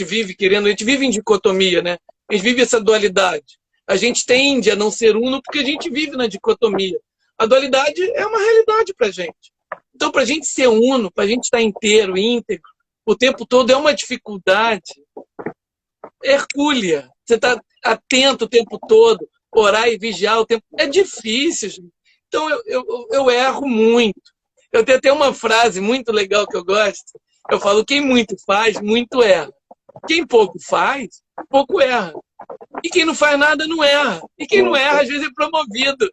vive querendo, a gente vive em dicotomia, né? A gente vive essa dualidade. A gente tende a não ser uno porque a gente vive na dicotomia. A dualidade é uma realidade para a gente. Então, para a gente ser uno, para a gente estar inteiro, íntegro, o tempo todo é uma dificuldade hercúlea. Você está atento o tempo todo, orar e vigiar o tempo. É difícil, gente. Então, eu erro muito. Eu tenho até uma frase muito legal que eu gosto. Eu falo, quem muito faz, muito erra. Quem pouco faz, pouco erra. E quem não faz nada, não erra. E quem não erra, às vezes é promovido.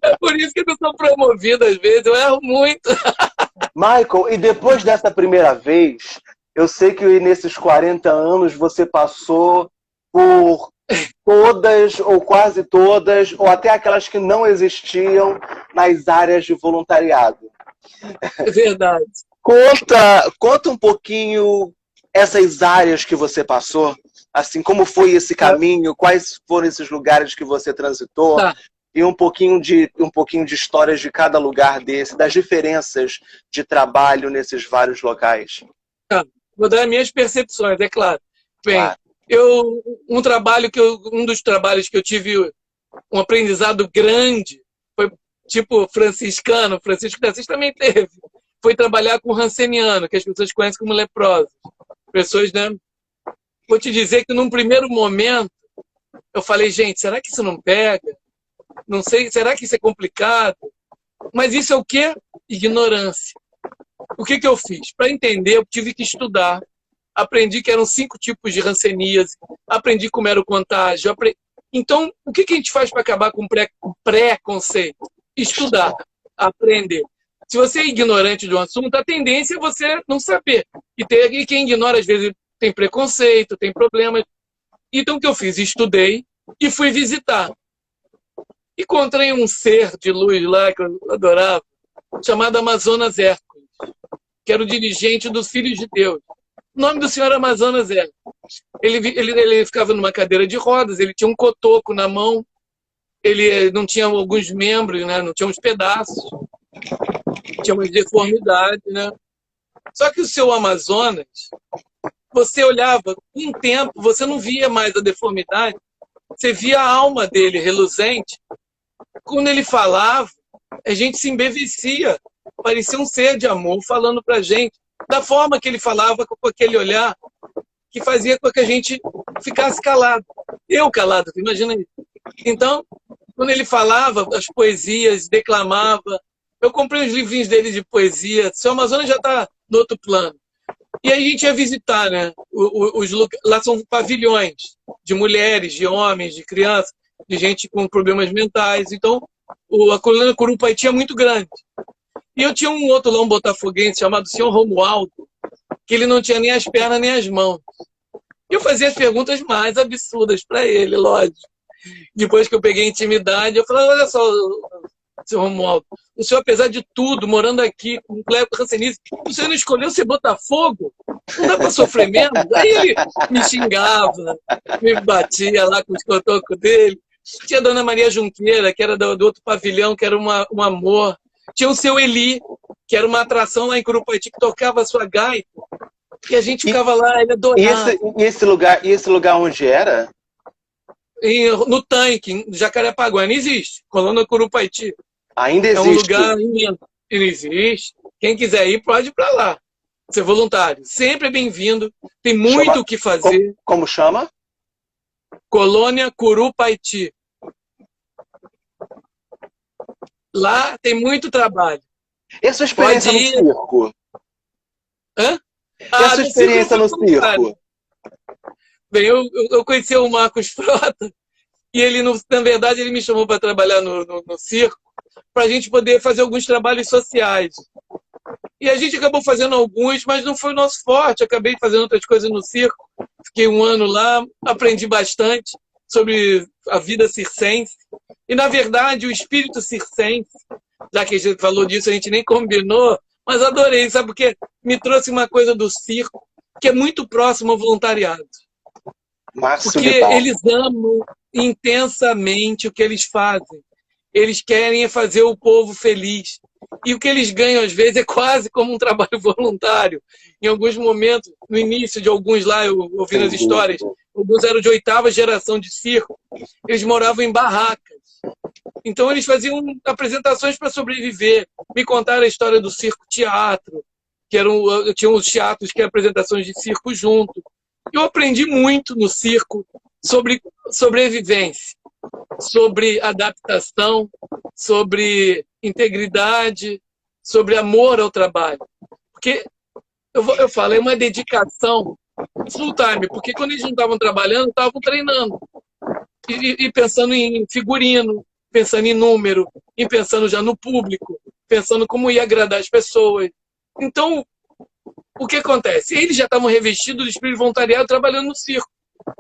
É por isso que eu sou promovido, às vezes. Eu erro muito.
Michael, e depois dessa primeira vez, eu sei que nesses 40 anos você passou por todas, ou quase todas, ou até aquelas que não existiam nas áreas de voluntariado.
É verdade.
Conta um pouquinho essas áreas que você passou, assim, como foi esse caminho, quais foram esses lugares que você transitou,
Tá.
e um pouquinho de histórias de cada lugar desse, das diferenças de trabalho nesses vários locais.
Vou dar minhas percepções, é claro. Bem,
Claro.
um dos trabalhos que eu tive um aprendizado grande foi tipo franciscano, Francisco de Assis também teve. Foi trabalhar com ranceniano, que as pessoas conhecem como leprosos. Pessoas, né? Vou te dizer que num primeiro momento eu falei, gente, será que isso não pega? Não sei, será que isso é complicado? Mas isso é o quê? Ignorância. O que eu fiz? Para entender, eu tive que estudar. Aprendi que eram 5 tipos de ranceníase, aprendi como era o contágio. Então, o que a gente faz para acabar com o preconceito? Estudar, aprender. Se você é ignorante de um assunto, a tendência é você não saber. E quem ignora, às vezes, tem preconceito, tem problemas. Então, o que eu fiz? Estudei e fui visitar. Encontrei um ser de luz lá, que eu adorava, chamado Amazonas Hércules, que era o dirigente dos Filhos de Deus. O nome do senhor era Amazonas Hércules. Ele ficava numa cadeira de rodas, ele tinha um cotoco na mão, ele não tinha alguns membros, né? Não tinha uns pedaços, tinha umas deformidades, né? Só que o seu Amazonas, você olhava, com um tempo, você não via mais a deformidade, você via a alma dele reluzente. Quando ele falava, a gente se embevecia, parecia um ser de amor falando pra gente, da forma que ele falava, com aquele olhar, que fazia com que a gente ficasse calado. Eu calado, imagina isso. Então, quando ele falava as poesias, declamava, eu comprei uns livrinhos dele de poesia, seu Amazonas já está no outro plano. E aí a gente ia visitar, né? Lá são pavilhões de mulheres, de homens, de crianças, de gente com problemas mentais. Então, a colônia Curupaiti é muito grande. E eu tinha um outro lá, um botafoguense, chamado senhor Romualdo, que ele não tinha nem as pernas nem as mãos. E eu fazia as perguntas mais absurdas para ele, lógico. Depois que eu peguei intimidade, eu falei, olha só, senhor Romualdo, o senhor, apesar de tudo, morando aqui, com o Cleber Rancenise, o senhor não escolheu ser Botafogo? Não dá para sofrer mesmo? Aí ele me xingava, me batia lá com os cotocos dele. Tinha a dona Maria Junqueira, que era do outro pavilhão, que era um amor. Tinha o seu Eli, que era uma atração lá em Curupaiti, que tocava a sua gaita. E a gente ficava lá, ele adorava.
E esse lugar onde era?
No Tanque, em Jacarepaguá. Não existe. Colônia Curupaiti.
Ainda existe?
É um lugar imenso. Ele existe. Quem quiser ir, pode ir para lá. Ser voluntário. Sempre é bem-vindo. Tem muito o que fazer.
Como chama?
Colônia Curupaiti. Lá tem muito trabalho.
E a sua experiência no circo?
Hã?
E a sua experiência no circo?
Bem, eu conheci o Marcos Frota e ele, na verdade, ele me chamou para trabalhar no circo para a gente poder fazer alguns trabalhos sociais. E a gente acabou fazendo alguns, mas não foi o nosso forte. Acabei fazendo outras coisas no circo. Fiquei um ano lá, aprendi bastante sobre a vida circense. E, na verdade, o espírito circense, já que a gente falou disso, a gente nem combinou, mas adorei, sabe? Porque me trouxe uma coisa do circo que é muito próximo ao voluntariado. Porque eles amam intensamente o que eles fazem. Eles querem fazer o povo feliz. E o que eles ganham, às vezes, é quase como um trabalho voluntário. Em alguns momentos, no início de alguns lá, eu ouvindo as histórias, alguns eram de 8ª geração de circo, eles moravam em barracas. Então, eles faziam apresentações para sobreviver. Me contaram a história do circo-teatro, que tinham os teatros que eram apresentações de circo junto. Eu aprendi muito no circo sobre sobrevivência, sobre adaptação, sobre integridade, sobre amor ao trabalho. Porque, eu falo, é uma dedicação full time, porque quando eles não estavam trabalhando, estavam treinando. E pensando em figurino, pensando em número, e pensando já no público, pensando como ia agradar as pessoas. Então, o que acontece? Eles já estavam revestidos de espírito voluntariado trabalhando no circo.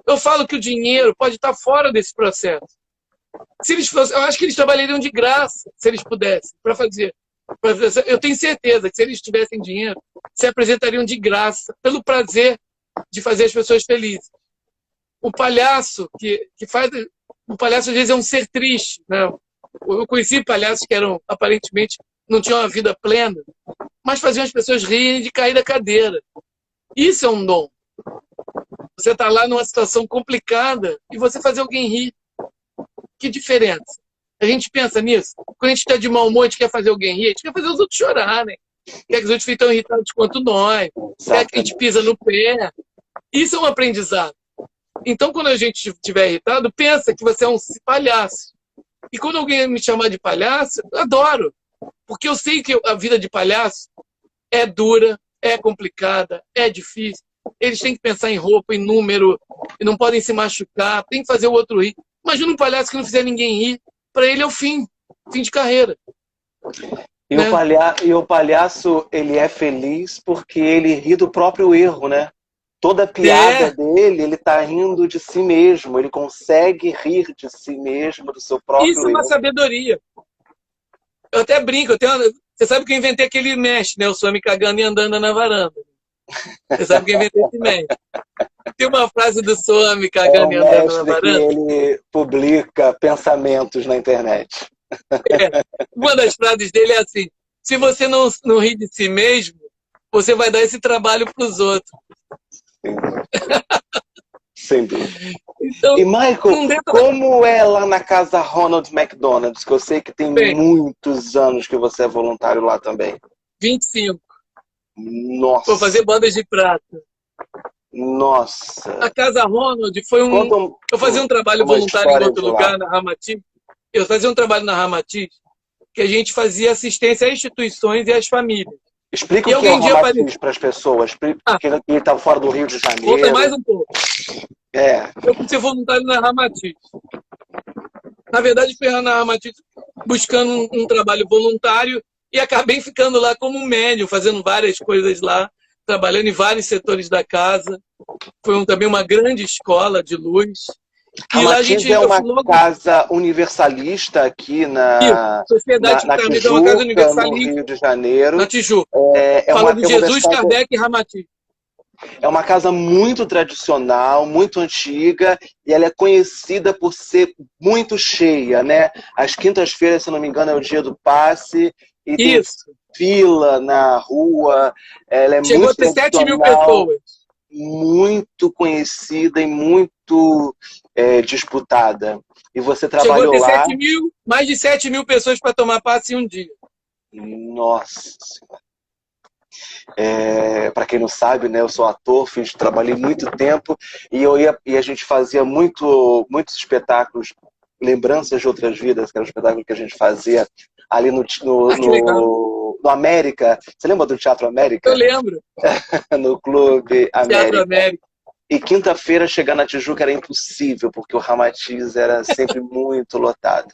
Eu falo que o dinheiro pode estar fora desse processo. Se eles fossem, eu acho que eles trabalhariam de graça, se eles pudessem, para fazer. Eu tenho certeza que se eles tivessem dinheiro, se apresentariam de graça, pelo prazer de fazer as pessoas felizes. O palhaço que faz... O palhaço, às vezes, é um ser triste, né? Eu conheci palhaços que eram, aparentemente, não tinham uma vida plena, mas faziam as pessoas rirem de cair da cadeira. Isso é um dom. Você está lá numa situação complicada e você fazer alguém rir. Que diferença? A gente pensa nisso. Quando a gente está de mau humor, a gente quer fazer alguém rir, a gente quer fazer os outros chorarem. Quer que os outros fiquem tão irritados quanto nós. Quer que a gente pisa no pé. Isso é um aprendizado. Então, quando a gente estiver irritado, pensa que você é um palhaço. E quando alguém me chamar de palhaço, eu adoro. Porque eu sei que a vida de palhaço é dura, é complicada, é difícil. Eles têm que pensar em roupa, em número, e não podem se machucar, tem que fazer o outro rir. Imagina um palhaço que não fizer ninguém rir. Para ele é o fim de carreira.
E, né? O palhaço, ele é feliz porque ele ri do próprio erro, né? Toda piada dele, ele tá rindo de si mesmo. Ele consegue rir de si mesmo, do seu próprio erro.
Isso é uma sabedoria. Eu até brinco. Você sabe que eu inventei aquele mesh, né? O Swami cagando e andando na varanda. Você sabe que eu inventei esse mesh. Tem uma frase do Swami cagando e andando na varanda.
Que ele publica pensamentos na internet.
Uma das frases dele é assim: se você não rir de si mesmo, você vai dar esse trabalho para os outros.
Sem dúvida. Então, e, Michael, como é lá na casa Ronald McDonald's? Que eu sei que tem muitos anos que você é voluntário lá também.
25.
Nossa.
Vou fazer bandas de prata.
Nossa.
A casa Ronald foi eu fazia um trabalho voluntário em outro lugar, na Ramatiz. Eu fazia um trabalho na Ramatiz que a gente fazia assistência às instituições e às famílias.
Explica o que é o Ramatiz para as pessoas. Porque ele estava fora do Rio de Janeiro.
Conta mais um pouco. Eu fui ser voluntário na Ramatiz. Na verdade, fui na Ramatiz buscando um trabalho voluntário e acabei ficando lá como médium, fazendo várias coisas lá, trabalhando em vários setores da casa. Foi também uma grande escola de luz.
E lá a gente é uma casa universalista aqui na
Sociedade
na
Tijuca, é uma casa universalista
no Rio de Janeiro.
Na Tijuca. Fala de Jesus, Kardec e Ramatiz.
É uma casa muito tradicional, muito antiga, e ela é conhecida por ser muito cheia, né? Às quintas-feiras, se não me engano, é o dia do passe, e tem fila na rua. Ela é
Chegou a ter 7 mil pessoas.
Muito conhecida e muito disputada. E você trabalhou
lá...
Chegou a
ter mais de 7 mil pessoas para tomar passe em um dia.
Nossa! Para quem não sabe, né, eu sou ator, trabalhei muito tempo e a gente fazia muitos espetáculos, lembranças de outras vidas, que era um espetáculo que a gente fazia ali no América. Você lembra do Teatro América?
Eu lembro.
No Clube América.
Teatro América.
E quinta-feira chegar na Tijuca era impossível, porque o Ramatiz era sempre muito lotado.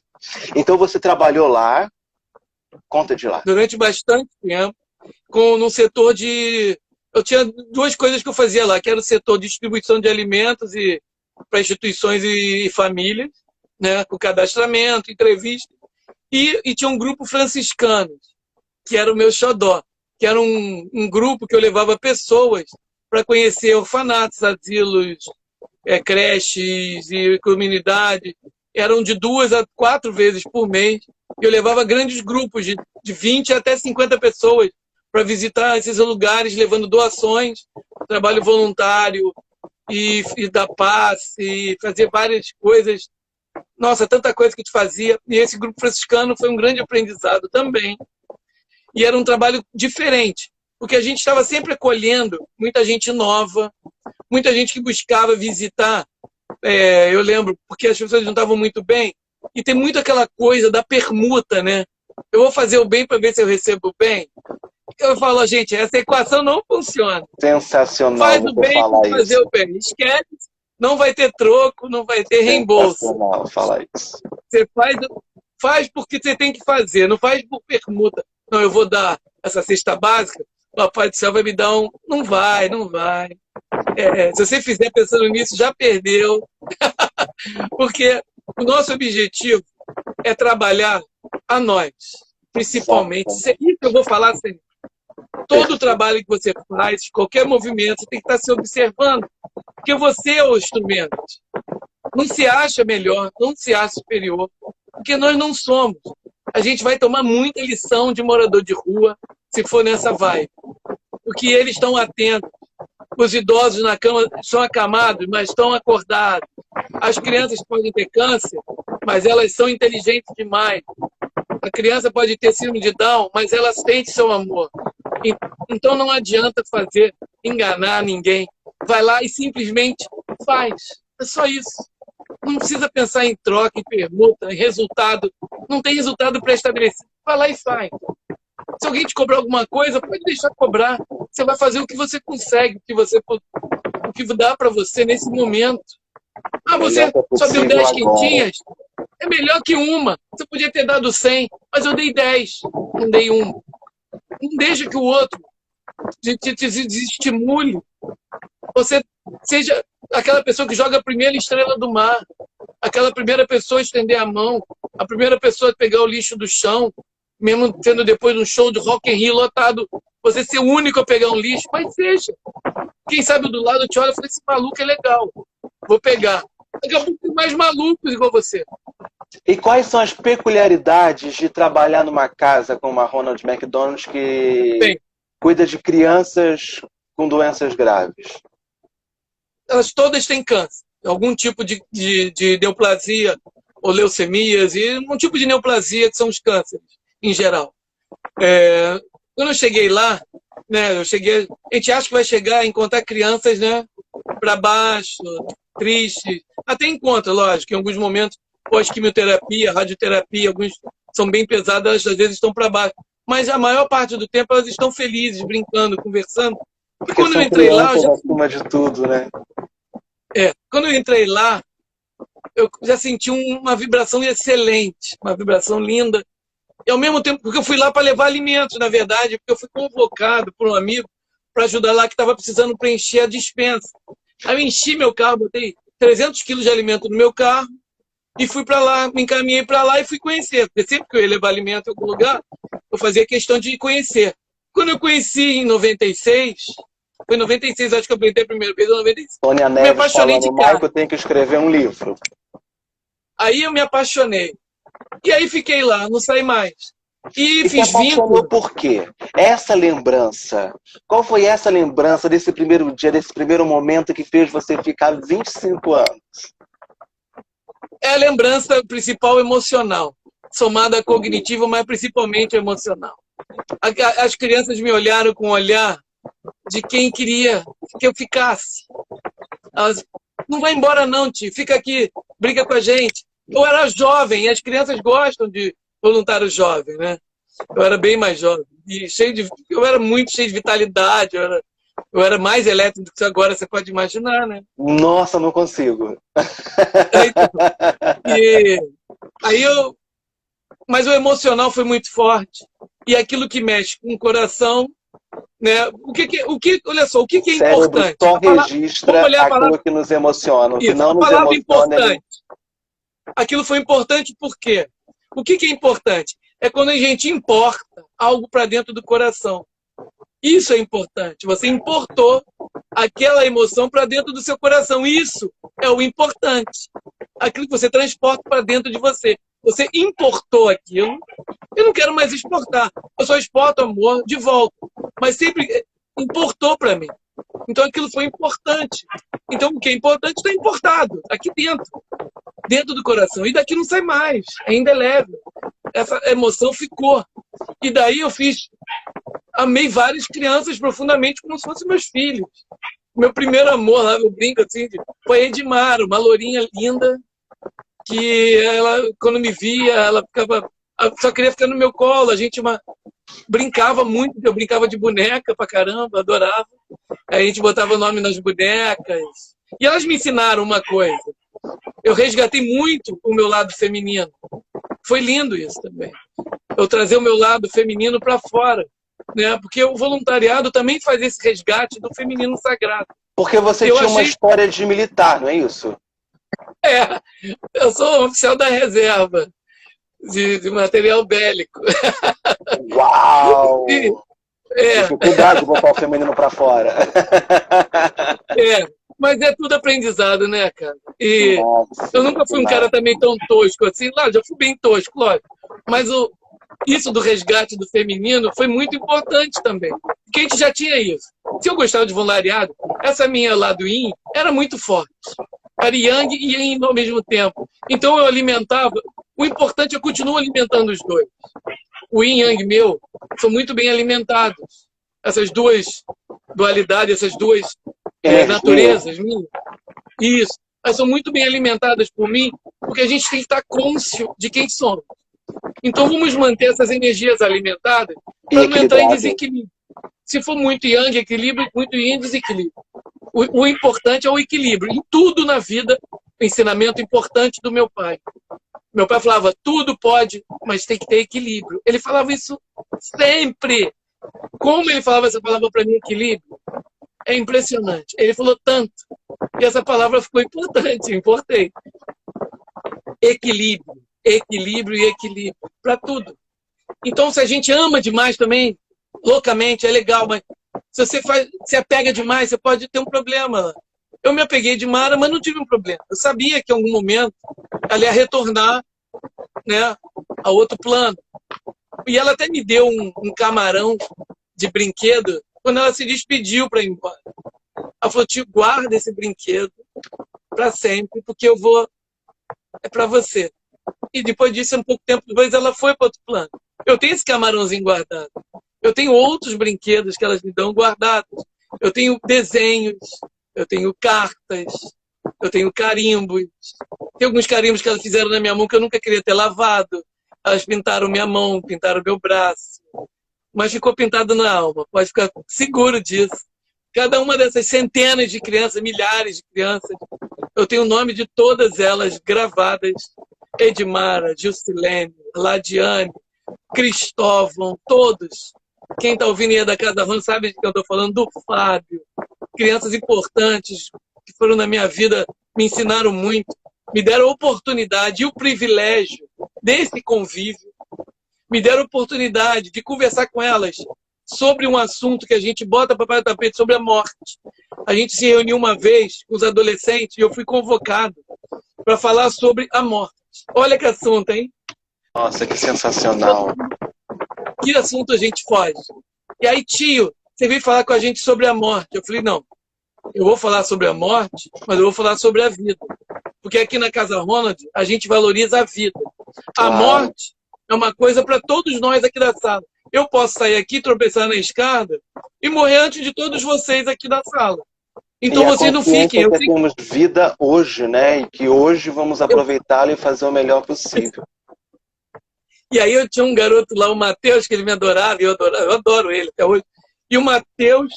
Então você trabalhou lá, conta de lá.
Durante bastante tempo. No setor de... Eu tinha duas coisas que eu fazia lá, que era o setor de distribuição de alimentos para instituições e famílias, né, com cadastramento, entrevista, e tinha um grupo franciscano, que era o meu xodó, que era um grupo que eu levava pessoas para conhecer orfanatos, asilos, creches e comunidade. Eram de 2 a 4 vezes por mês, e eu levava grandes grupos de 20 até 50 pessoas para visitar esses lugares, levando doações, trabalho voluntário, e dar passe, e fazer várias coisas. Nossa, tanta coisa que a gente fazia. E esse grupo franciscano foi um grande aprendizado também. E era um trabalho diferente, porque a gente estava sempre acolhendo muita gente nova, muita gente que buscava visitar. Eu lembro, porque as pessoas não estavam muito bem, e tem muito aquela coisa da permuta, né? Eu vou fazer o bem para ver se eu recebo o bem. Eu falo, gente, essa equação não funciona.
Sensacional.
Faz o bem para fazer o bem. Esquece, não vai ter troco, não vai ter reembolso.
Sensacional falar isso.
Você faz porque você tem que fazer, não faz por permuta. Não, eu vou dar essa cesta básica, o Papai do Céu vai me dar um... Não vai. Se você fizer pensando nisso, já perdeu. Porque o nosso objetivo é trabalhar a nós, principalmente. Isso eu vou falar sempre. Todo o trabalho que você faz, qualquer movimento, você tem que estar se observando. Porque você é o instrumento. Não se acha melhor, não se acha superior. O porque nós não somos. A gente vai tomar muita lição de morador de rua se for nessa vibe. Porque eles estão atentos. Os idosos na cama são acamados, mas estão acordados. As crianças podem ter câncer, mas elas são inteligentes demais. A criança pode ter síndrome de Down, mas ela sente seu amor. Então não adianta enganar ninguém. Vai lá e simplesmente faz. É só isso. Não precisa pensar em troca, em permuta, em resultado. Não tem resultado pré-estabelecido. Vai lá e faz. Se alguém te cobrar alguma coisa, pode deixar cobrar. Você vai fazer o que você consegue, o que dá para você nesse momento. Ah, você só deu 10 quentinhas? É melhor que uma. Você podia ter dado 100, mas eu dei 10, não dei uma. Não deixa que o outro te desestimule. Você seja aquela pessoa que joga a primeira estrela do mar, aquela primeira pessoa a estender a mão, a primeira pessoa a pegar o lixo do chão, mesmo tendo depois um show de Rock in Rio lotado, você ser o único a pegar um lixo, mas seja. Quem sabe do lado te olha e fala, esse maluco é legal, vou pegar. Daqui a pouco tem mais malucos igual você.
E quais são as peculiaridades de trabalhar numa casa como a Ronald McDonald que cuida de crianças com doenças graves?
Elas todas têm câncer, algum tipo de neoplasia ou leucemias, e um tipo de neoplasia que são os cânceres, em geral. Quando eu cheguei lá, né, a gente acha que vai chegar a encontrar crianças, né, para baixo, tristes, até encontra, lógico, em alguns momentos, pós-quimioterapia, radioterapia, alguns são bem pesadas, às vezes estão para baixo, mas a maior parte do tempo elas estão felizes, brincando, conversando. E quando eu entrei lá,
acima de tudo, né?
Quando eu entrei lá, eu já senti uma vibração excelente, uma vibração linda. E ao mesmo tempo, porque eu fui lá para levar alimentos, na verdade, porque eu fui convocado por um amigo para ajudar lá que estava precisando preencher a despensa. Aí eu enchi meu carro, botei 300 quilos de alimento no meu carro e fui para lá, me encaminhei para lá e fui conhecer. Porque sempre que eu ia levar alimento em algum lugar, eu fazia questão de conhecer. Quando eu conheci em 96, foi em 96, acho que eu plantei a primeira vez, em 96.
Sônia Neves, me apaixonei de cara. Eu tenho que escrever um livro.
Aí eu me apaixonei. E aí fiquei lá, não saí mais. E fiz
vínculo. Por quê? Essa lembrança, qual foi essa lembrança desse primeiro dia, desse primeiro momento que fez você ficar 25 anos?
É a lembrança principal emocional, somada à cognitiva, mas principalmente emocional. As crianças me olharam com um olhar de quem queria que eu ficasse. Elas, não vai embora não, tio, fica aqui, brinca com a gente. Eu era jovem, e as crianças gostam de voluntário jovem, né? Eu era bem mais jovem, e eu era muito cheio de vitalidade, eu era mais elétrico do que agora, você pode imaginar, né?
Nossa, não consigo.
Mas o emocional foi muito forte, e aquilo que mexe com o coração, né? Olha só, o que é importante?
Só registra aquilo que nos emociona, o que não nos
emociona.
Importante.
Aquilo foi importante por quê? O que é importante? É quando a gente importa algo para dentro do coração. Isso é importante. Você importou aquela emoção para dentro do seu coração. Isso é o importante. Aquilo que você transporta para dentro de você. Você importou aquilo. Eu não quero mais exportar. Eu só exporto amor de volta. Mas sempre importou para mim. Então aquilo foi importante. Então o que é importante está importado aqui dentro. Dentro do coração. E daqui não sai mais. É indelével. Essa emoção ficou. E daí eu amei várias crianças profundamente como se fossem meus filhos. Meu primeiro amor, lá eu brinco assim, foi Edmar, uma lourinha linda, que ela, quando me via, ela só queria ficar no meu colo. A gente brincava muito, eu brincava de boneca pra caramba, adorava. Aí a gente botava o nome nas bonecas. E elas me ensinaram uma coisa. Eu resgatei muito o meu lado feminino. Foi lindo isso também. Eu trazer o meu lado feminino para fora, né? Porque o voluntariado também faz esse resgate do feminino sagrado.
Porque você tinha uma história de militar, não é isso?
Eu sou um oficial da reserva de material bélico.
Uau! Cuidado de botar o feminino para fora.
Mas é tudo aprendizado, né, cara? E
Nossa,
eu nunca fui um cara também tão tosco assim. Lá, já fui bem tosco, lógico. Mas isso do resgate do feminino foi muito importante também. Porque a gente já tinha isso. Se eu gostava de voluntariado, essa minha lado yin era muito forte. Era yang e yin ao mesmo tempo. Então eu alimentava. O importante é que eu continuo alimentando os dois. O yin e yang meu são muito bem alimentados. Essas duas dualidades, essas duas naturezas minhas. Isso. Elas são muito bem alimentadas por mim, porque a gente tem que estar consciente de quem somos. Então vamos manter essas energias alimentadas para não entrar em desequilíbrio. Se for muito yang, equilíbrio, muito yin, desequilíbrio. O importante é o equilíbrio. Em tudo na vida, o ensinamento importante do meu pai. Meu pai falava, tudo pode, mas tem que ter equilíbrio. Ele falava isso sempre. Como ele falava essa palavra para mim, equilíbrio? É impressionante. Ele falou tanto. E essa palavra ficou importante, importei. Equilíbrio, equilíbrio e equilíbrio. Para tudo. Então, se a gente ama demais também, loucamente, é legal, mas se você se apega demais, você pode ter um problema. Eu me apeguei de Mara, mas não tive um problema. Eu sabia que em algum momento ela ia retornar, né, a outro plano. E ela até me deu um camarão de brinquedo quando ela se despediu para ir embora. Ela falou, tio, guarda esse brinquedo para sempre, porque eu vou... É para você. E depois disso, um pouco tempo depois, ela foi para outro plano. Eu tenho esse camarãozinho guardado. Eu tenho outros brinquedos que elas me dão guardados. Eu tenho desenhos, eu tenho cartas, eu tenho carimbos. Tem alguns carimbos que elas fizeram na minha mão que eu nunca queria ter lavado. Elas pintaram minha mão, pintaram meu braço. Mas ficou pintado na alma. Pode ficar seguro disso. Cada uma dessas centenas de crianças, milhares de crianças, eu tenho o nome de todas elas gravadas. Edmara, Gilcilene, Ladiane, Cristóvão, todos. Quem está ouvindo aí da Casa Ron sabe de que eu estou falando, do Fábio. Crianças importantes que foram na minha vida, me ensinaram muito, me deram a oportunidade e o privilégio desse convívio, me deram a oportunidade de conversar com elas sobre um assunto que a gente bota para o tapete, sobre a morte. A gente se reuniu uma vez com os adolescentes e eu fui convocado para falar sobre a morte. Olha que assunto, hein?
Nossa, que sensacional.
Que assunto a gente foge? E aí, tio, você veio falar com a gente sobre a morte. Eu falei, não, eu vou falar sobre a morte, mas eu vou falar sobre a vida. Porque aqui na Casa Ronald, a gente valoriza a vida. A morte é uma coisa para todos nós aqui da sala. Eu posso sair aqui, tropeçar na escada e morrer antes de todos vocês aqui da sala. Então vocês não fiquem.
Eu sei que temos vida hoje, né? E que hoje vamos aproveitá-la e fazer o melhor possível.
E aí eu tinha um garoto lá, o Matheus, que ele me adorava, eu adoro ele até hoje. E o Matheus,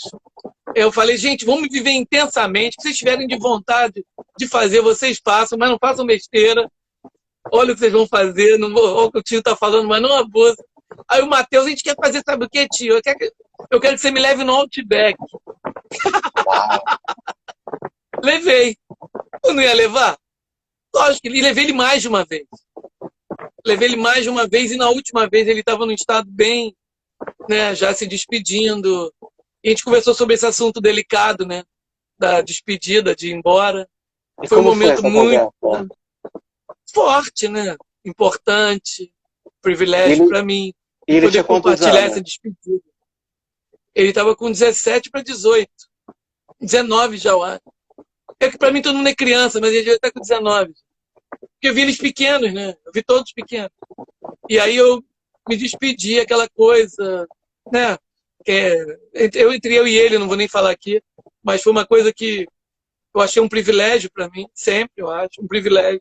eu falei, gente, vamos viver intensamente. Se vocês tiverem de vontade de fazer, vocês façam, mas não façam besteira. Olha o que vocês vão fazer, não vou, olha o que o tio está falando, mas não abusa. Aí o Matheus, a gente quer fazer, sabe o que, tio? Eu quero que você me leve no Outback. Levei. Eu não ia levar? Lógico, levei ele mais de uma vez. Levei ele mais de uma vez e na última vez ele estava num estado bem, né, já se despedindo. E a gente conversou sobre esse assunto delicado, né, da despedida, de ir embora.
E
foi um momento muito
forte,
né, importante, privilégio para mim.
Ele
poder compartilhar essa despedida. Ele estava com 17 para 18. 19 já, eu acho. É que para mim todo mundo é criança, mas ele já está com 19. Porque eu vi eles pequenos, né? Eu vi todos pequenos. E aí eu me despedi, aquela coisa, né? Entre eu e ele, não vou nem falar aqui, mas foi uma coisa que eu achei um privilégio para mim, sempre eu acho, um privilégio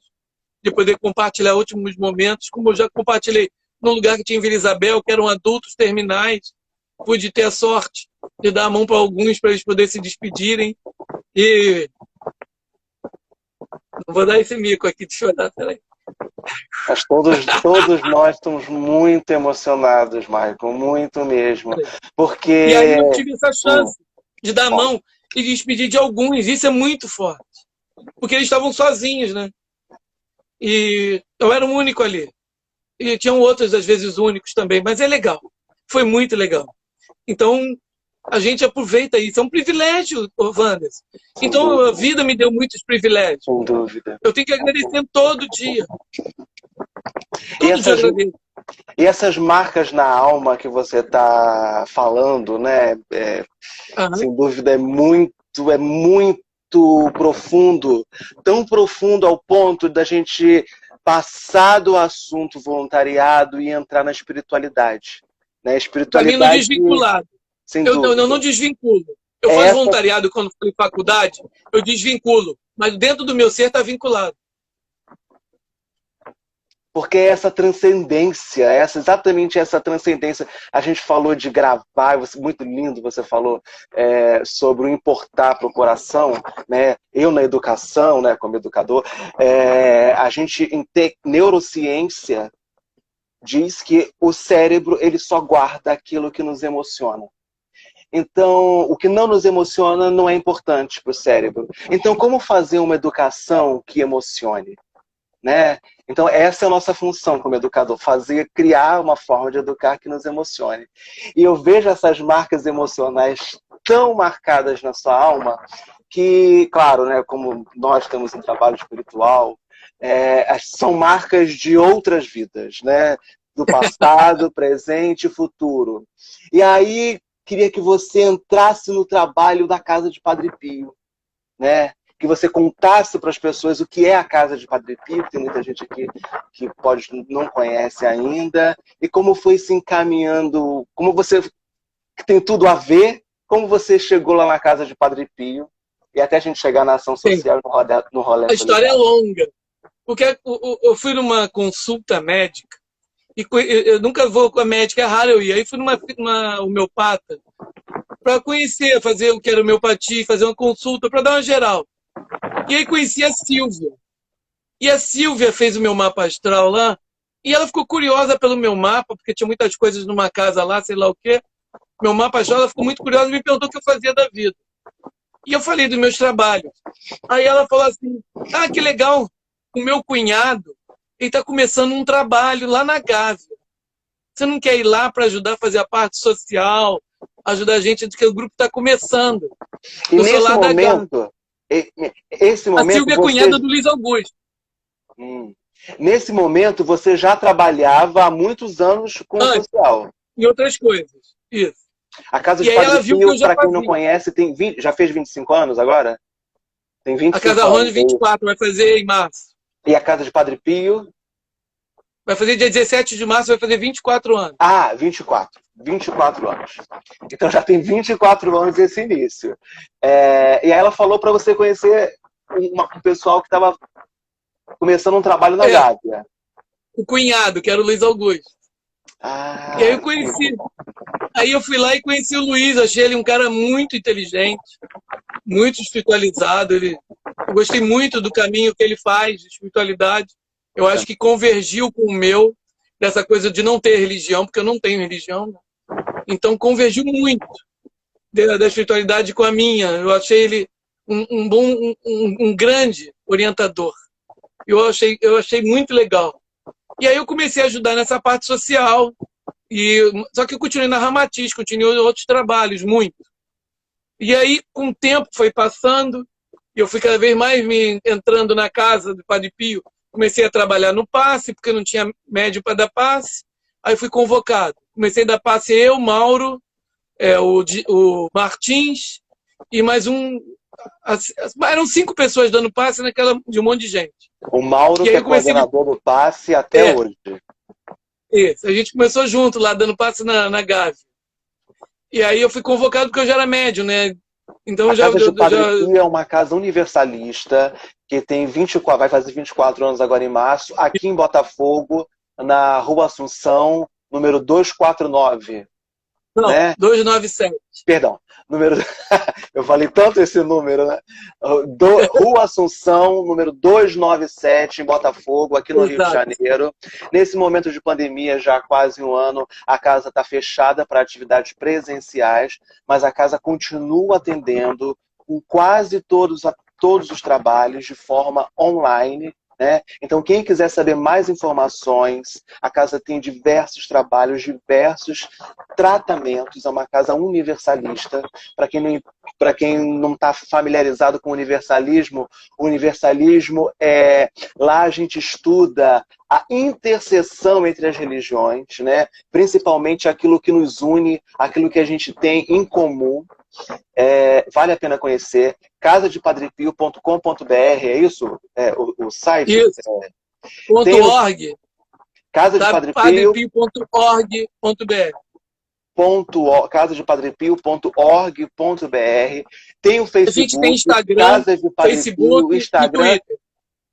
de poder compartilhar últimos momentos, como eu já compartilhei num lugar que tinha em Vila Isabel, que eram adultos terminais. Pude ter a sorte de dar a mão para alguns para eles poderem se despedirem. E não vou dar esse mico aqui de chorar, peraí.
Mas todos nós estamos muito emocionados, Michael, muito mesmo. Porque...
E aí eu tive essa chance de dar a mão e despedir de alguns. Isso é muito forte. Porque eles estavam sozinhos, né? E eu era o único ali. E tinham outros, às vezes, únicos também. Mas é legal. Foi muito legal. Então, A gente aproveita isso. É um privilégio, Wanderson.
Sem
Então, a
dúvida,
vida me deu muitos privilégios.
sem dúvida.
Eu tenho que agradecer todo dia.
E
Todo dia eu
essas,
agradeço.
e essas marcas na alma que você está falando, né?
Aham.
Sem dúvida é muito profundo, tão profundo ao ponto da gente passar do assunto voluntariado e entrar na espiritualidade. Né?
Caminho
Espiritualidade,
desvinculado.
sem
Eu não
dúvida.
desvinculo. Eu
É
faço
essa,
voluntariado quando estou em faculdade, eu desvinculo. Mas dentro do meu ser está vinculado.
porque é essa transcendência, exatamente essa transcendência. A gente falou de gravar, muito lindo você falou sobre o importar para o coração, né? Eu na educação, né, como educador, a gente em neurociência diz que o cérebro ele só guarda aquilo que nos emociona. Então, o que não nos emociona não é importante para o cérebro. Então, como fazer uma educação que emocione? Né? Então, essa é a nossa função como educador, criar uma forma de educar que nos emocione. E eu vejo essas marcas emocionais tão marcadas na sua alma que, claro, né, como nós temos um trabalho espiritual, são marcas de outras vidas, né? Do passado, presente e futuro. E aí, queria que você entrasse no trabalho da Casa de Padre Pio, né? Que você contasse para as pessoas o que é a Casa de Padre Pio, tem muita gente aqui que não conhece ainda, e como foi se encaminhando, que tem tudo a ver, como você chegou lá na Casa de Padre Pio, e até a gente chegar na ação
Sim.
social no rolê
A história é
solidário.
longa. Porque eu fui numa consulta médica, e eu nunca vou com a médica, é raro eu ir. Aí fui numa homeopata para conhecer, fazer o que era homeopatia, fazer uma consulta, para dar uma geral. E aí conheci a Silvia. E a Silvia fez o meu mapa astral lá, e ela ficou curiosa pelo meu mapa, porque tinha muitas coisas numa casa lá, sei lá o quê. Meu mapa astral, ela ficou muito curiosa e me perguntou o que eu fazia da vida. E eu falei dos meus trabalhos. Aí ela falou assim, que legal, o meu cunhado, ele está começando um trabalho lá na Gávea. Você não quer ir lá para ajudar a fazer a parte social, ajudar a gente, que o grupo está começando.
E
Eu sou lá da Gávea.
esse
A
momento
Silvia é cunhada do Luiz Augusto.
Nesse momento, você já trabalhava há muitos anos com o social.
E outras coisas. Isso.
A Casa de
E aí ela
Padre
viu que eu
Pio,
já
para quem não
fazia.
conhece, já fez 25 anos agora? Tem
A
25
Casa
anos.
Ronda 24, vai fazer em março.
E a Casa de Padre Pio?
Vai fazer dia 17 de março, vai fazer 24 anos.
24. 24 anos. Então já tem 24 anos esse início. E aí ela falou para você conhecer um pessoal que estava começando um trabalho na Gávea.
O cunhado, que era o Luiz Augusto. E aí eu conheci. Aí eu fui lá e conheci o Luiz, achei ele um cara muito inteligente, muito espiritualizado. Eu gostei muito do caminho que ele faz de espiritualidade. Eu acho que convergiu com o meu, dessa coisa de não ter religião, porque eu não tenho religião. Então convergiu muito da espiritualidade com a minha. Eu achei ele um grande orientador. Eu achei muito legal. E aí eu comecei a ajudar nessa parte social. Só que eu continuei na Ramatiz, continuei outros trabalhos, muito. E aí, com o tempo, foi passando, e eu fui cada vez mais me entrando na casa do Padre Pio. Comecei a trabalhar no passe, porque não tinha médium para dar passe. Aí fui convocado. Comecei a dar passe eu, Mauro, o Martins, e mais eram 5 pessoas dando passe de um monte de gente.
O Mauro, que é coordenador do passe até hoje.
Isso. A gente começou junto lá, dando passe na Gávea. E aí eu fui convocado porque eu já era médium, né? Então
a Casa de Padre Pio é uma casa universalista que tem vai fazer 24 anos agora em março, aqui em Botafogo, na Rua Assunção, número 249.
Não,
né?
297.
Perdão. Eu falei tanto esse número, né? Rua Assunção, número 297, em Botafogo, aqui no Rio de Janeiro. Nesse momento de pandemia, já há quase um ano, a casa está fechada para atividades presenciais, mas a casa continua atendendo com quase todos os trabalhos de forma online, né? Então, quem quiser saber mais informações, a casa tem diversos trabalhos, diversos tratamentos. É uma casa universalista. Para quem não está familiarizado com o universalismo é lá a gente estuda a interseção entre as religiões, né? Principalmente aquilo que nos une, aquilo que a gente tem em comum. Vale a pena conhecer. casadepadrepio.com.br, é isso? O site?
Isso.
Tem
.org.
casadepadrepio.org.br. casadepadrepio.org.br. Tem o
A gente tem
Facebook,
Instagram,
Casa de Padre
Facebook
Pio,
e
Instagram,
Twitter.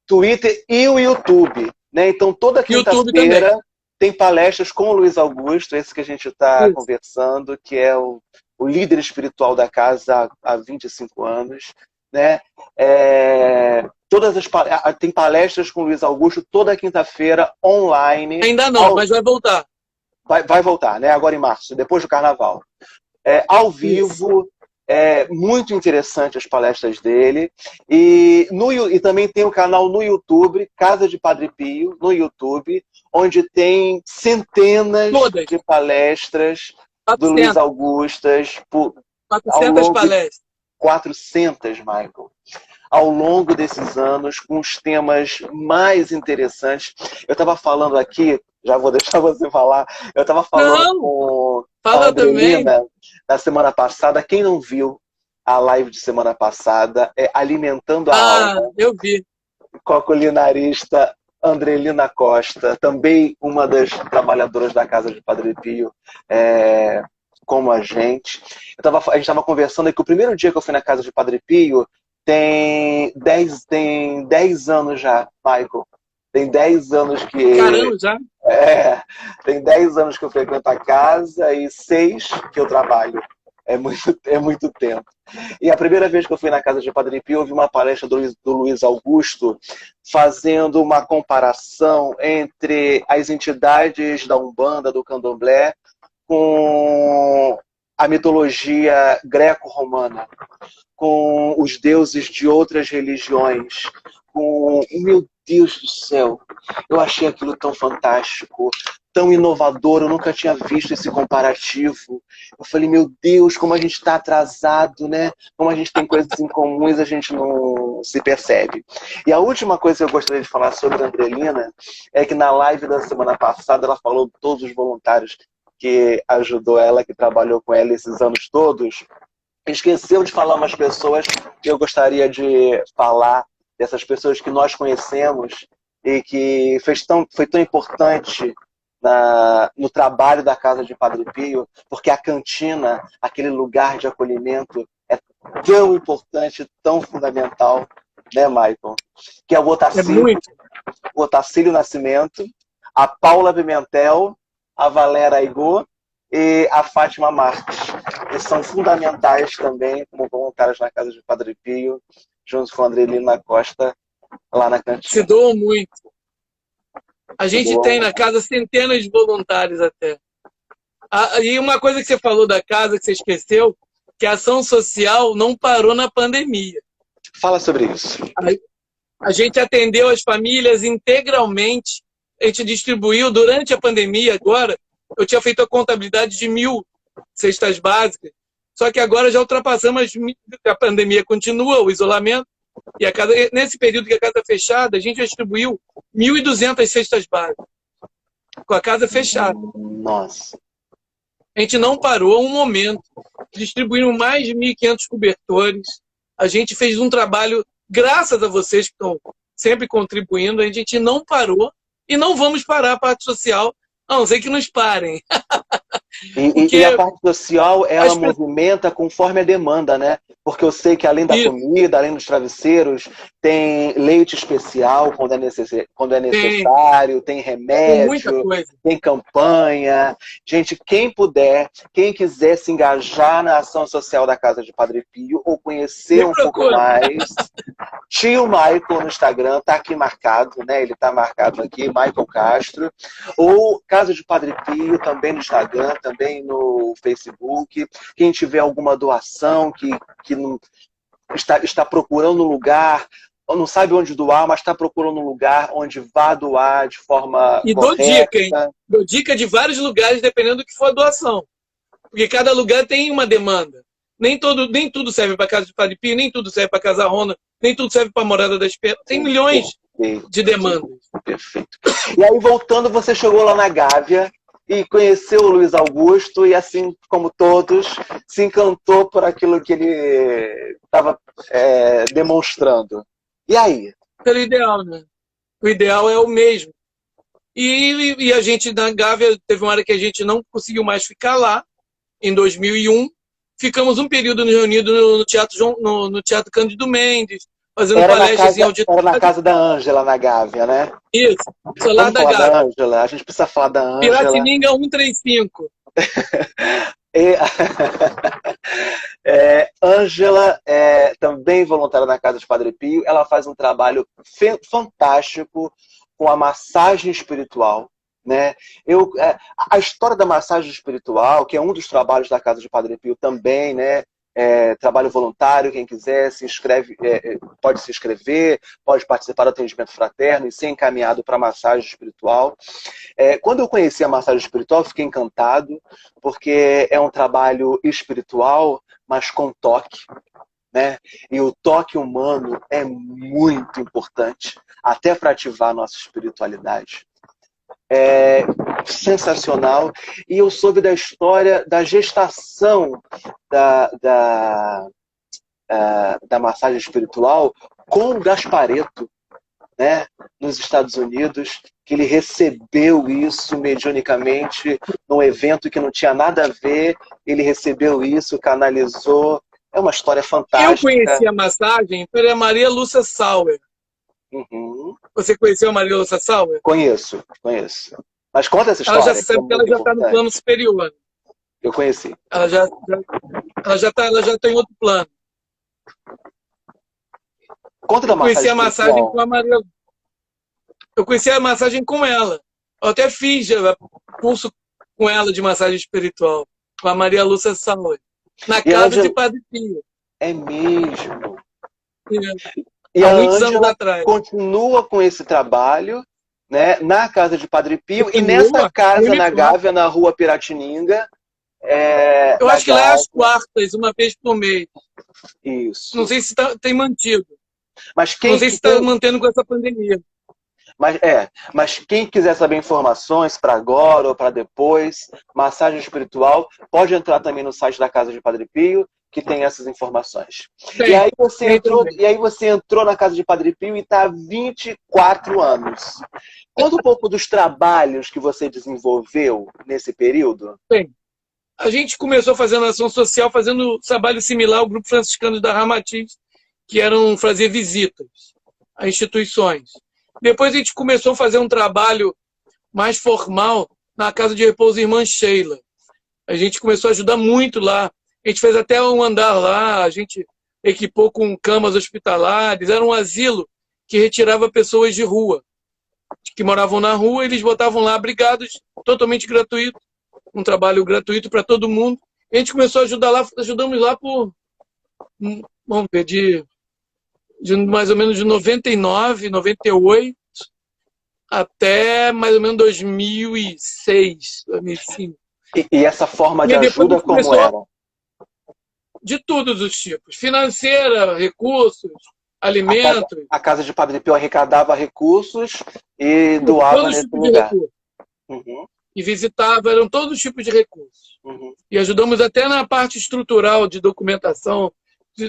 Twitter e o YouTube, né? Então, toda
YouTube também.
quinta-feira tem palestras com o Luiz Augusto, esse que a gente está conversando, que é o líder espiritual da casa há 25 anos, né? Tem palestras com o Luiz Augusto toda quinta-feira, online.
Ainda não, mas vai voltar.
Vai voltar, né? Agora em março, depois do carnaval. Ao vivo, muito interessante as palestras dele. E também tem o canal no YouTube, Casa de Padre Pio, no YouTube, onde tem centenas de palestras 400. Do Luiz Augustas.
400 palestras.
400, Michael. Ao longo desses anos, com os temas mais interessantes. Eu estava falando aqui, já vou deixar você falar, eu estava falando com a Andrelina na semana passada. Quem não viu a live de semana passada, Alimentando a Alma.
Eu vi.
Com a culinarista Andrelina Costa, também uma das trabalhadoras da Casa de Padre Pio, como a gente. A gente estava conversando que o primeiro dia que eu fui na Casa de Padre Pio tem 10 anos já, Michael. Tem 10 anos que...
Caramba, já?
Tem 10 anos que eu frequento a casa e 6 que eu trabalho. É muito tempo. E a primeira vez que eu fui na Casa de Padre Pio, eu vi uma palestra do Luiz Augusto fazendo uma comparação entre as entidades da Umbanda, do Candomblé, com a mitologia greco-romana, com os deuses de outras religiões, meu Deus do céu, eu achei aquilo tão fantástico, tão inovador, eu nunca tinha visto esse comparativo. Eu falei, meu Deus, como a gente está atrasado, né? Como a gente tem coisas em comuns, a gente não se percebe. E a última coisa que eu gostaria de falar sobre a Andrelina é que na live da semana passada ela falou de todos os voluntários que ajudou ela, que trabalhou com ela esses anos todos. Esqueceu de falar umas pessoas que eu gostaria de falar, dessas pessoas que nós conhecemos e que foi tão importante no trabalho da Casa de Padre Pio, porque a cantina, aquele lugar de acolhimento, é tão importante, tão fundamental, né, Michael? Que é o Otacílio Nascimento, a Paula Pimentel, a Valera Igor e a Fátima Marques, que são fundamentais também como voluntários na Casa de Padre Pio, junto com a Andrelina Costa, lá na cantina.
Se doam muito. A gente tem na casa centenas de voluntários até. E uma coisa que você falou da casa, que você esqueceu, que a ação social não parou na pandemia.
Fala sobre isso.
A gente atendeu as famílias integralmente. A gente distribuiu durante a pandemia agora. Eu tinha feito a contabilidade de 1.000 cestas básicas. Só que agora já ultrapassamos a pandemia, continua o isolamento. E nesse período que a casa é fechada, a gente distribuiu 1.200 cestas básicas. Com a casa fechada.
Nossa.
A gente não parou um momento. Distribuímos mais de 1.500 cobertores. A gente fez um trabalho, graças a vocês que estão sempre contribuindo, a gente não parou e não vamos parar a parte social, a não ser que nos parem.
E a parte social, ela movimenta conforme a demanda, né? Porque eu sei que além da comida, além dos travesseiros, tem leite especial quando é necessário, tem remédio, tem campanha. Gente, quem puder, quem quiser se engajar na ação social da Casa de Padre Pio ou conhecer um pouco mais, tio Michael no Instagram, tá aqui marcado, né? Ele tá marcado aqui, Michael Castro. Ou Casa de Padre Pio, também no Instagram, também no Facebook. Quem tiver alguma doação que não está procurando um lugar não sabe onde doar, mas está procurando um lugar onde vá doar de forma
E dou dica, hein?
correta.
Dou dica de vários lugares, dependendo do que for a doação. Porque cada lugar tem uma demanda. Nem tudo serve para Casa de Padre Pio, nem tudo serve para Casa Rona, nem tudo serve para Morada da Esperança. Tem milhões de demandas.
Perfeito. E aí, voltando, você chegou lá na Gávea e conheceu o Luiz Augusto e, assim como todos, se encantou por aquilo que ele estava demonstrando. E aí?
Pelo ideal, né? O ideal é o mesmo. E a gente, na Gávea, teve uma hora que a gente não conseguiu mais ficar lá, em 2001. Ficamos um período reunidos no Teatro Cândido Mendes, fazendo palestras em auditório.
Era na casa da Ângela, na Gávea, né?
Isso, lá da
Gávea.
Da
Ângela, a gente precisa falar da Ângela.
Piratininga 135.
Ângela é também voluntária na Casa de Padre Pio. Ela faz um trabalho fantástico com a massagem espiritual, né? A história da massagem espiritual, que é um dos trabalhos da Casa de Padre Pio também, né? Trabalho voluntário, quem quiser se inscreve, pode se inscrever, pode participar do atendimento fraterno e ser encaminhado para a massagem espiritual. Quando eu conheci a massagem espiritual, fiquei encantado, porque é um trabalho espiritual, mas com toque, né? E o toque humano é muito importante, até para ativar a nossa espiritualidade. É sensacional. E eu soube da história da gestação da massagem espiritual com o Gasparetto, né, nos Estados Unidos, que ele recebeu isso mediunicamente num evento que não tinha nada a ver, ele recebeu isso, canalizou. É uma história fantástica.
Eu conheci a massagem pela Maria Lúcia Sauer.
Uhum.
Você conheceu a Maria Lúcia Sauer?
Conheço. Mas conta essa história.
Ela já sabe que ela já está no plano superior.
Eu conheci.
Ela já está em outro plano.
Conta da massagem.
Eu conheci a massagem com a Maria. Eu conheci a massagem com ela. Eu até fiz curso com ela de massagem espiritual, com a Maria Lúcia Sauer, na casa de Padre Pio.
É mesmo.
E há muitos anos atrás.
Continua com esse trabalho, né, na casa de Padre Pio e nessa casa na Gávea, na rua Piratininga.
Eu acho que lá é às quartas, uma vez por mês.
Isso.
Não sei se tem mantido.
Mas
não sei se está mantendo com essa pandemia.
Mas quem quiser saber informações para agora ou para depois, massagem espiritual, pode entrar também no site da Casa de Padre Pio, que tem essas informações. E aí você entrou na Casa de Padre Pio e está há 24 anos. Conta um pouco dos trabalhos que você desenvolveu nesse período.
Bem, a gente começou fazendo ação social, fazendo trabalho similar ao Grupo Franciscano da Ramatiz, que eram fazer visitas a instituições. Depois a gente começou a fazer um trabalho mais formal na Casa de Repouso Irmã Sheila. A gente começou a ajudar muito lá. A gente fez até um andar lá, a gente equipou com camas hospitalares. Era um asilo que retirava pessoas de rua, que moravam na rua, eles botavam lá abrigados, totalmente gratuito, um trabalho gratuito para todo mundo. A gente começou a ajudar lá, ajudamos lá por, vamos ver, de mais ou menos de 99, 98, até mais ou menos 2006, 2005.
E essa forma de ajuda como era?
De todos os tipos. Financeira, recursos, alimentos.
A Casa de Padre Pio arrecadava recursos e doava nesse lugar.
Uhum. E visitava, eram todos os tipos de recursos.
Uhum.
E ajudamos até na parte estrutural de documentação,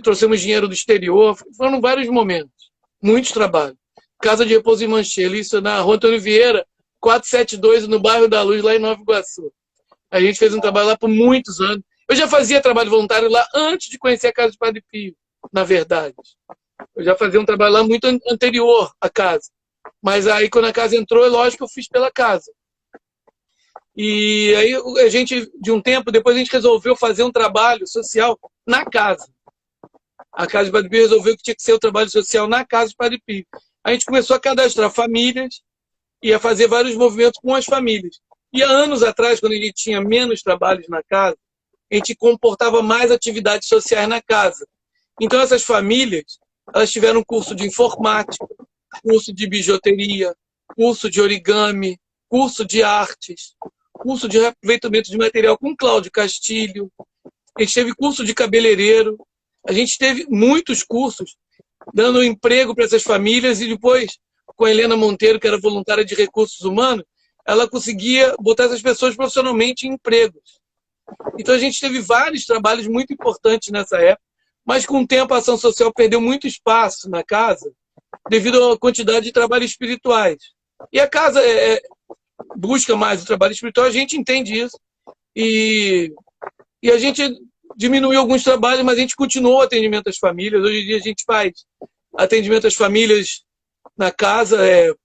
trouxemos dinheiro do exterior, foram vários momentos, muitos trabalhos. Casa de Repouso em Manchela, isso na Rua Antônio Vieira, 472, no bairro da Luz, lá em Nova Iguaçu. A gente fez um trabalho lá por muitos anos. Eu já fazia trabalho voluntário lá antes de conhecer a Casa de Padre Pio, na verdade. Eu já fazia um trabalho lá muito anterior à casa. Mas aí, quando a casa entrou, é lógico que eu fiz pela casa. E aí, a gente, de um tempo, depois a gente resolveu fazer um trabalho social na casa. A Casa de Padre Pio resolveu que tinha que ser o trabalho social na Casa de Padre Pio. A gente começou a cadastrar famílias e a fazer vários movimentos com as famílias. E há anos atrás, quando a gente tinha menos trabalhos na casa, a gente comportava mais atividades sociais na casa. Então, essas famílias elas tiveram curso de informática, curso de bijuteria, curso de origami, curso de artes, curso de reaproveitamento de material com Cláudio Castilho. A gente teve curso de cabeleireiro. A gente teve muitos cursos dando emprego para essas famílias e depois, com a Helena Monteiro, que era voluntária de recursos humanos, ela conseguia botar essas pessoas profissionalmente em empregos. Então a gente teve vários trabalhos muito importantes nessa época, mas com o tempo a ação social perdeu muito espaço na casa devido à quantidade de trabalhos espirituais. E a casa busca mais o trabalho espiritual, a gente entende isso. E a gente diminuiu alguns trabalhos, mas a gente continuou o atendimento às famílias. Hoje em dia a gente faz atendimento às famílias na casa,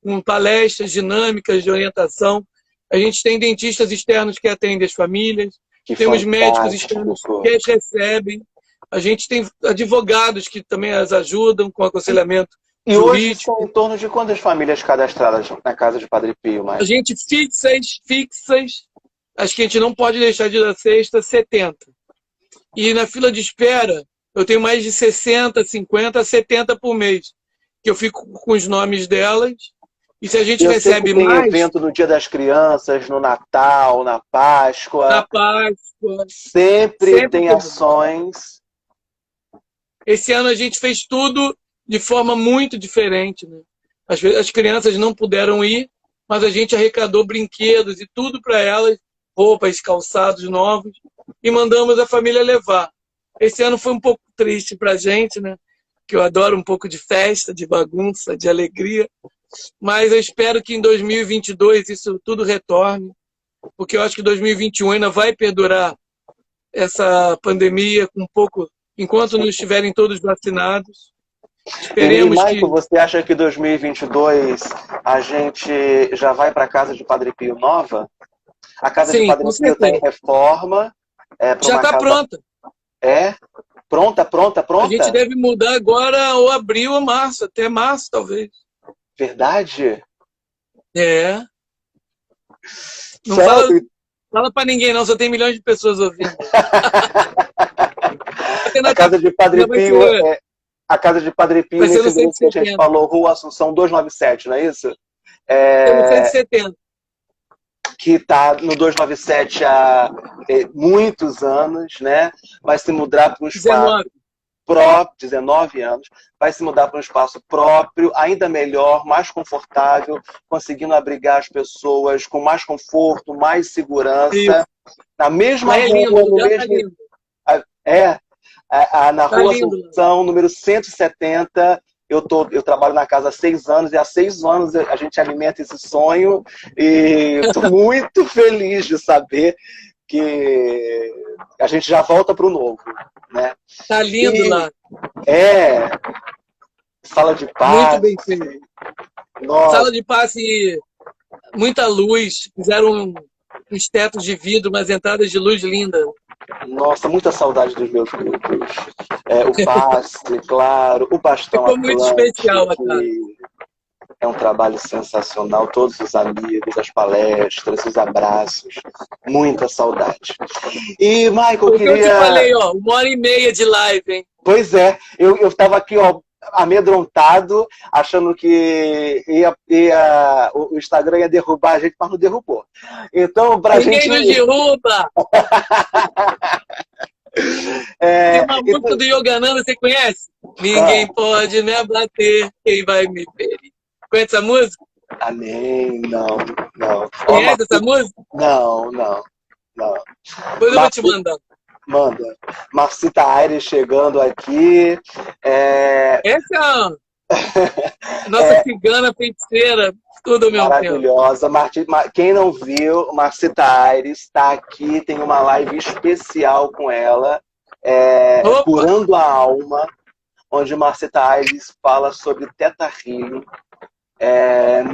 com palestras dinâmicas de orientação. A gente tem dentistas externos que atendem as famílias, temos médicos externos que as recebem, a gente tem advogados que também as ajudam com aconselhamento
e
jurídico.
Hoje são em torno de quantas famílias cadastradas na casa de Padre Pio?
A gente fixas, acho que a gente não pode deixar de dar sexta, 70. E na fila de espera, eu tenho mais de 60, 50, 70 por mês, que eu fico com os nomes delas. E se a gente recebe
tem
mais...
evento no Dia das Crianças, no Natal, na Páscoa.
Na Páscoa.
Sempre tem ações.
Esse ano a gente fez tudo de forma muito diferente, né? As crianças não puderam ir, mas a gente arrecadou brinquedos e tudo para elas, roupas, calçados novos, e mandamos a família levar. Esse ano foi um pouco triste para a gente, né? Que eu adoro um pouco de festa, de bagunça, de alegria, mas eu espero que em 2022 isso tudo retorne, porque eu acho que 2021 ainda vai perdurar essa pandemia com um pouco, enquanto não estiverem todos vacinados. Esperemos
e, Michael, você acha que 2022 a gente já vai para a casa de Padre Pio nova? A casa de Padre Pio está em reforma.
Já está pronta.
Pronta?
A gente deve mudar agora ou abril ou março, até março talvez.
Verdade?
Não fala para ninguém não, só tem milhões de pessoas ouvindo.
A casa de Padre Pio a casa de Padre Pio nesse grupo que a gente falou, Rua Assunção 297, não é isso?
Temos 170.
Que está no 297 há muitos anos, né? Vai se mudar para um espaço próprio, 19 anos, vai se mudar para um espaço próprio, ainda melhor, mais confortável, conseguindo abrigar as pessoas com mais conforto, mais segurança. Isso. Na mesma rua, no mesmo... na Rua Assunção, número 170, eu trabalho na casa há 6 anos, e há 6 anos a gente alimenta esse sonho, e estou muito feliz de saber que a gente já volta para o novo, né?
Tá lindo lá.
Sala de passe.
Muito bem feito. Sala de passe, muita luz, fizeram uns tetos de vidro, umas entradas de luz lindas.
Nossa, muita saudade dos meus grupos. O passe, claro, o bastão
Ficou muito especial a casa.
É um trabalho sensacional, todos os amigos, as palestras, os abraços, muita saudade. E, Michael,
eu te falei, 1h30 de live, hein?
Pois é, eu estava aqui, amedrontado, achando que o Instagram ia derrubar a gente, mas não derrubou. Então, pra
Ninguém nos derruba! Tem uma música do Yogananda, você conhece? Ninguém pode me abater, quem vai me ferir. Conhece essa música?
Amém, não.
Conhece essa música?
Não.
Depois eu vou te mandar.
Manda. Marcita Aires chegando aqui.
Essa é a nossa cigana feiticeira, tudo ao mesmo
maravilhosa. Quem não viu, Marcita Aires está aqui, tem uma live especial com ela, Curando a Alma, onde Marcita Aires fala sobre Theta Healing.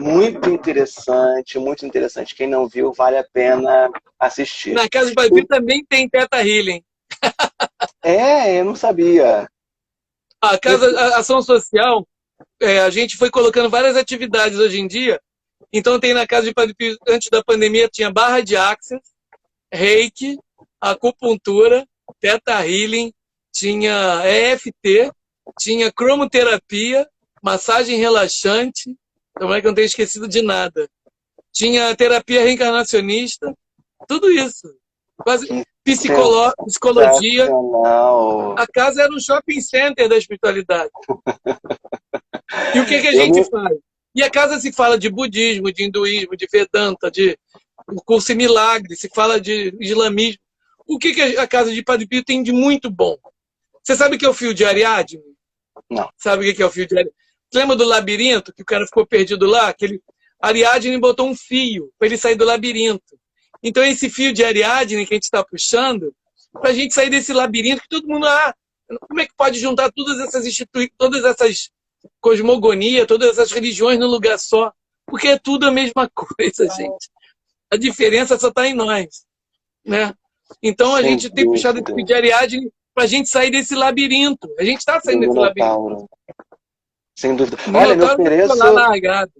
Muito interessante, muito interessante. Quem não viu, vale a pena assistir.
Na casa de Padre Pio também tem Theta Healing.
Eu não sabia.
A ação social, a gente foi colocando várias atividades hoje em dia. Então tem na casa de Padre Pio, antes da pandemia, tinha barra de Access, Reiki, acupuntura, Theta Healing, tinha EFT, tinha cromoterapia, massagem relaxante, como é que eu não tenho esquecido de nada. Tinha terapia reencarnacionista, tudo isso. Quase psicologia.
Sensacional.
A casa era um shopping center da espiritualidade. E o que a
Eu
gente
não-
faz? E a casa se fala de budismo, de hinduísmo, de Vedanta, de curso em milagre, se fala de islamismo. O que a casa de Padre Pio tem de muito bom? Você sabe o que é o fio de Ariadne?
Não.
Sabe o que é o fio de Ariadne? Você lembra do labirinto, que o cara ficou perdido lá? Ariadne botou um fio para ele sair do labirinto. Então, esse fio de Ariadne que a gente está puxando, para a gente sair desse labirinto, que todo mundo... como é que pode juntar todas essas todas essas cosmogonias, todas essas religiões num lugar só? Porque é tudo a mesma coisa, gente. A diferença só está em nós, né? Então, a
Sem
gente tem puxado esse fio de Ariadne para a gente sair desse labirinto. A gente está saindo
do
desse labirinto.
Minotauro. Sem dúvida.
O
Olha,
Minotauro ficou lá largado.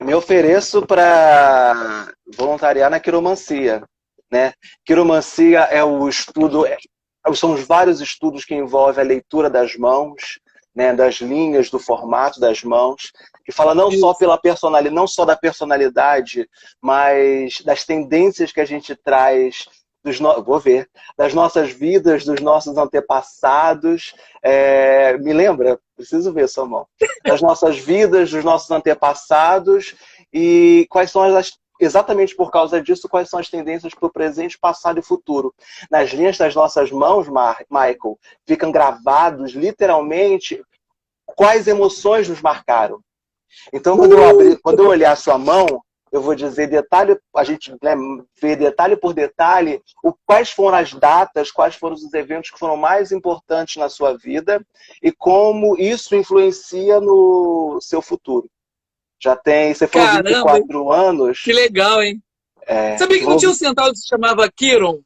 me ofereço para voluntariar na quiromancia, né? Quiromancia é o estudo, são os vários estudos que envolvem a leitura das mãos, né, das linhas, do formato das mãos, que fala não só pela personalidade, não só da personalidade, mas das tendências que a gente traz das nossas vidas, dos nossos antepassados. Me lembra? Preciso ver sua mão. Das nossas vidas, dos nossos antepassados e quais são exatamente por causa disso, quais são as tendências para o presente, passado e futuro. Nas linhas das nossas mãos, Michael, ficam gravados, literalmente, quais emoções nos marcaram. Então, quando eu olhar a sua mão, eu vou dizer detalhe, a gente, né, vê detalhe por detalhe quais foram as datas, quais foram os eventos que foram mais importantes na sua vida e como isso influencia no seu futuro. Você falou 24 anos.
Que legal, hein? Sabia que não tinha um centauro que se chamava Quiron?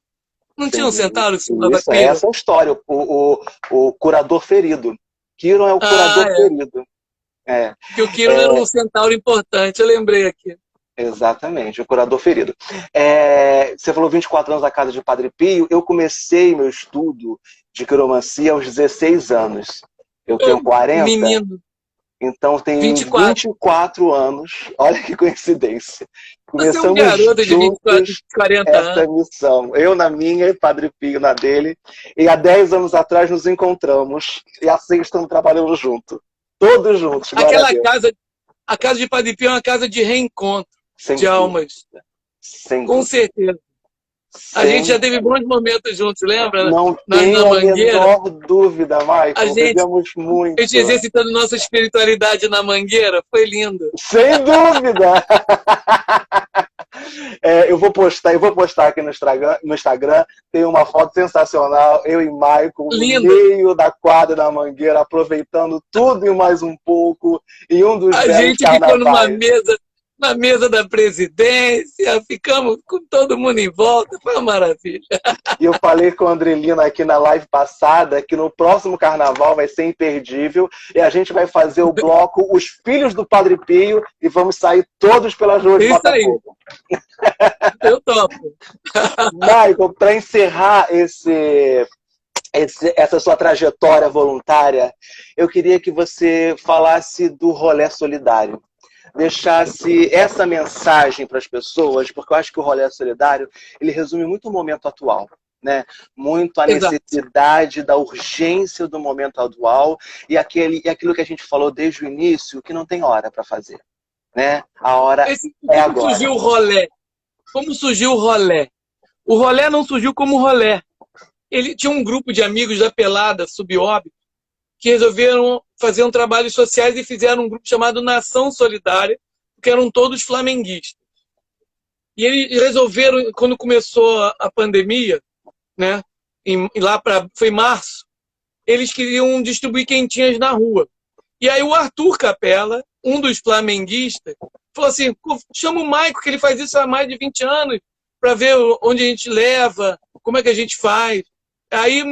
Não tinha um centauro que se chamava Quiron?
Essa é a história, o curador ferido. Quiron é o curador ferido.
Que o Quiron era um centauro importante, eu lembrei aqui.
Exatamente, o curador ferido. Você falou 24 anos da casa de Padre Pio. Eu comecei meu estudo de quiromancia aos 16 anos. Eu tenho 40.
Menino.
Então tem 24 anos. Olha que coincidência.
Você é um garoto de 24, 40 anos.
Essa missão. Eu na minha e Padre Pio na dele. E há 10 anos atrás nos encontramos. E assim estamos trabalhando juntos. Todos juntos.
A casa de Padre Pio é uma casa de reencontro de almas. Com certeza. A gente já teve bons momentos juntos, lembra?
Não tenho a menor dúvida, Michael. Vivemos muito.
A gente exercitando nossa espiritualidade na Mangueira, foi lindo.
Sem dúvida! Eu vou postar aqui no Instagram. Tem uma foto sensacional, eu e Michael
lindo.
No meio da quadra da Mangueira, aproveitando tudo e mais um pouco. E um dos
A gente ficou na mesa da presidência, ficamos com todo mundo em volta, foi uma maravilha.
E eu falei com a Andrelina aqui na live passada que no próximo carnaval vai ser imperdível e a gente vai fazer o bloco Os Filhos do Padre Pio e vamos sair todos pelas ruas de Botafogo.
Eu topo.
Michael, para encerrar essa sua trajetória voluntária, eu queria que você falasse do rolê solidário. Deixasse essa mensagem para as pessoas, porque eu acho que o rolê solidário ele resume muito o momento atual, né? Muito a necessidade da urgência do momento atual e aquilo que a gente falou desde o início, que não tem hora para fazer, né? A hora é agora.
Como surgiu o rolê? Como surgiu o rolê? O rolê não surgiu como rolê. Ele tinha um grupo de amigos da Pelada, subóbito, que resolveram fazer trabalhos sociais e fizeram um grupo chamado Nação Solidária, que eram todos flamenguistas. E eles resolveram, quando começou a pandemia, né, foi março, eles queriam distribuir quentinhas na rua. E aí o Arthur Capella, um dos flamenguistas, falou assim, chama o Maico, que ele faz isso há mais de 20 anos, para ver onde a gente leva, como é que a gente faz. Aí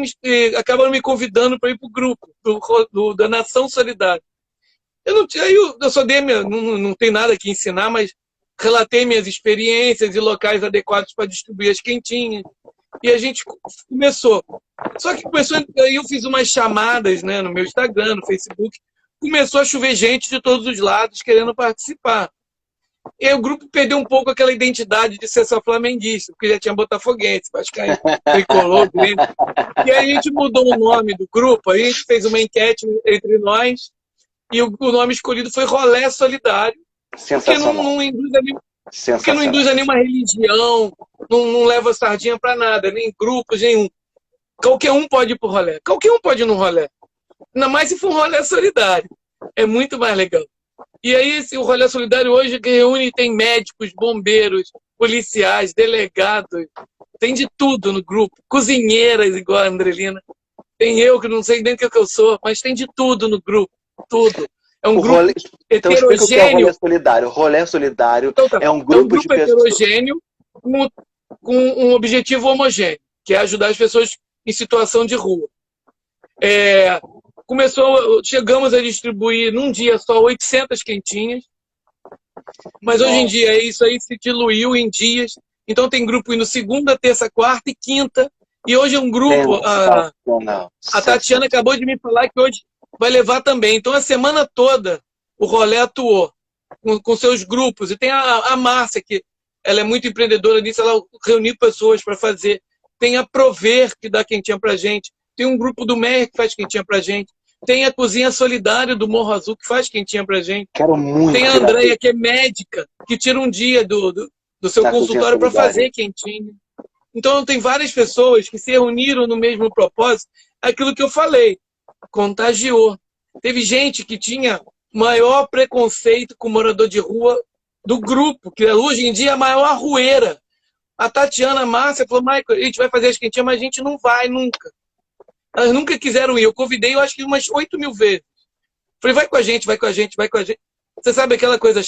acabaram me convidando para ir para o grupo da Nação Solidária. Eu só dei não tem nada que ensinar, mas relatei minhas experiências e locais adequados para distribuir as quentinhas. E a gente começou. Só que começou, aí eu fiz umas chamadas, né, no meu Instagram, no Facebook, começou a chover gente de todos os lados querendo participar. E aí o grupo perdeu um pouco aquela identidade de ser só flamenguista, porque já tinha botafoguense, vascaíno, tricolor, grêmio. E aí a gente mudou o nome do grupo, aí a gente fez uma enquete entre nós, e o nome escolhido foi Rolé Solidário, porque não induz a nenhuma religião, não leva sardinha para nada, nem grupos, nenhum. Qualquer um pode ir pro rolé. Qualquer um pode ir no rolé. Ainda mais se for um rolé solidário. É muito mais legal. E aí, o rolé solidário hoje reúne, tem médicos, bombeiros, policiais, delegados, tem de tudo no grupo. Cozinheiras, igual a Andrelina. Tem eu, que não sei nem o que eu sou, mas tem de tudo no grupo. Tudo. É um grupo
Então,
heterogêneo.
explica o que é o rolé solidário. O rolé solidário é um grupo de pessoas...
heterogêneo com um objetivo homogêneo, que é ajudar as pessoas em situação de rua. Chegamos a distribuir num dia só 800 quentinhas, mas hoje em dia isso aí se diluiu em dias. Então tem grupo indo segunda, terça, quarta e quinta. E hoje é um grupo... A Tatiana acabou de me falar que hoje vai levar também. Então a semana toda o rolê atuou com seus grupos. E tem a Márcia, que ela é muito empreendedora nisso, ela reuniu pessoas para fazer. Tem a Prover, que dá quentinha pra gente. Tem um grupo do Meyer que faz quentinha pra gente. Tem a Cozinha Solidária do Morro Azul, que faz quentinha pra gente.
Quero muito.
Tem a Andréia, que é médica, que tira um dia do seu consultório para fazer quentinha. Então, tem várias pessoas que se reuniram no mesmo propósito. Aquilo que eu falei, contagiou. Teve gente que tinha maior preconceito com o morador de rua do grupo, que hoje em dia é a maior arrueira. A Tatiana, a Márcia, falou: Michael, a gente vai fazer as quentinhas, mas a gente não vai nunca. Elas nunca quiseram ir. Eu convidei, eu acho que umas 8.000 vezes. Falei: vai com a gente, vai com a gente, vai com a gente. Você sabe aquela coisa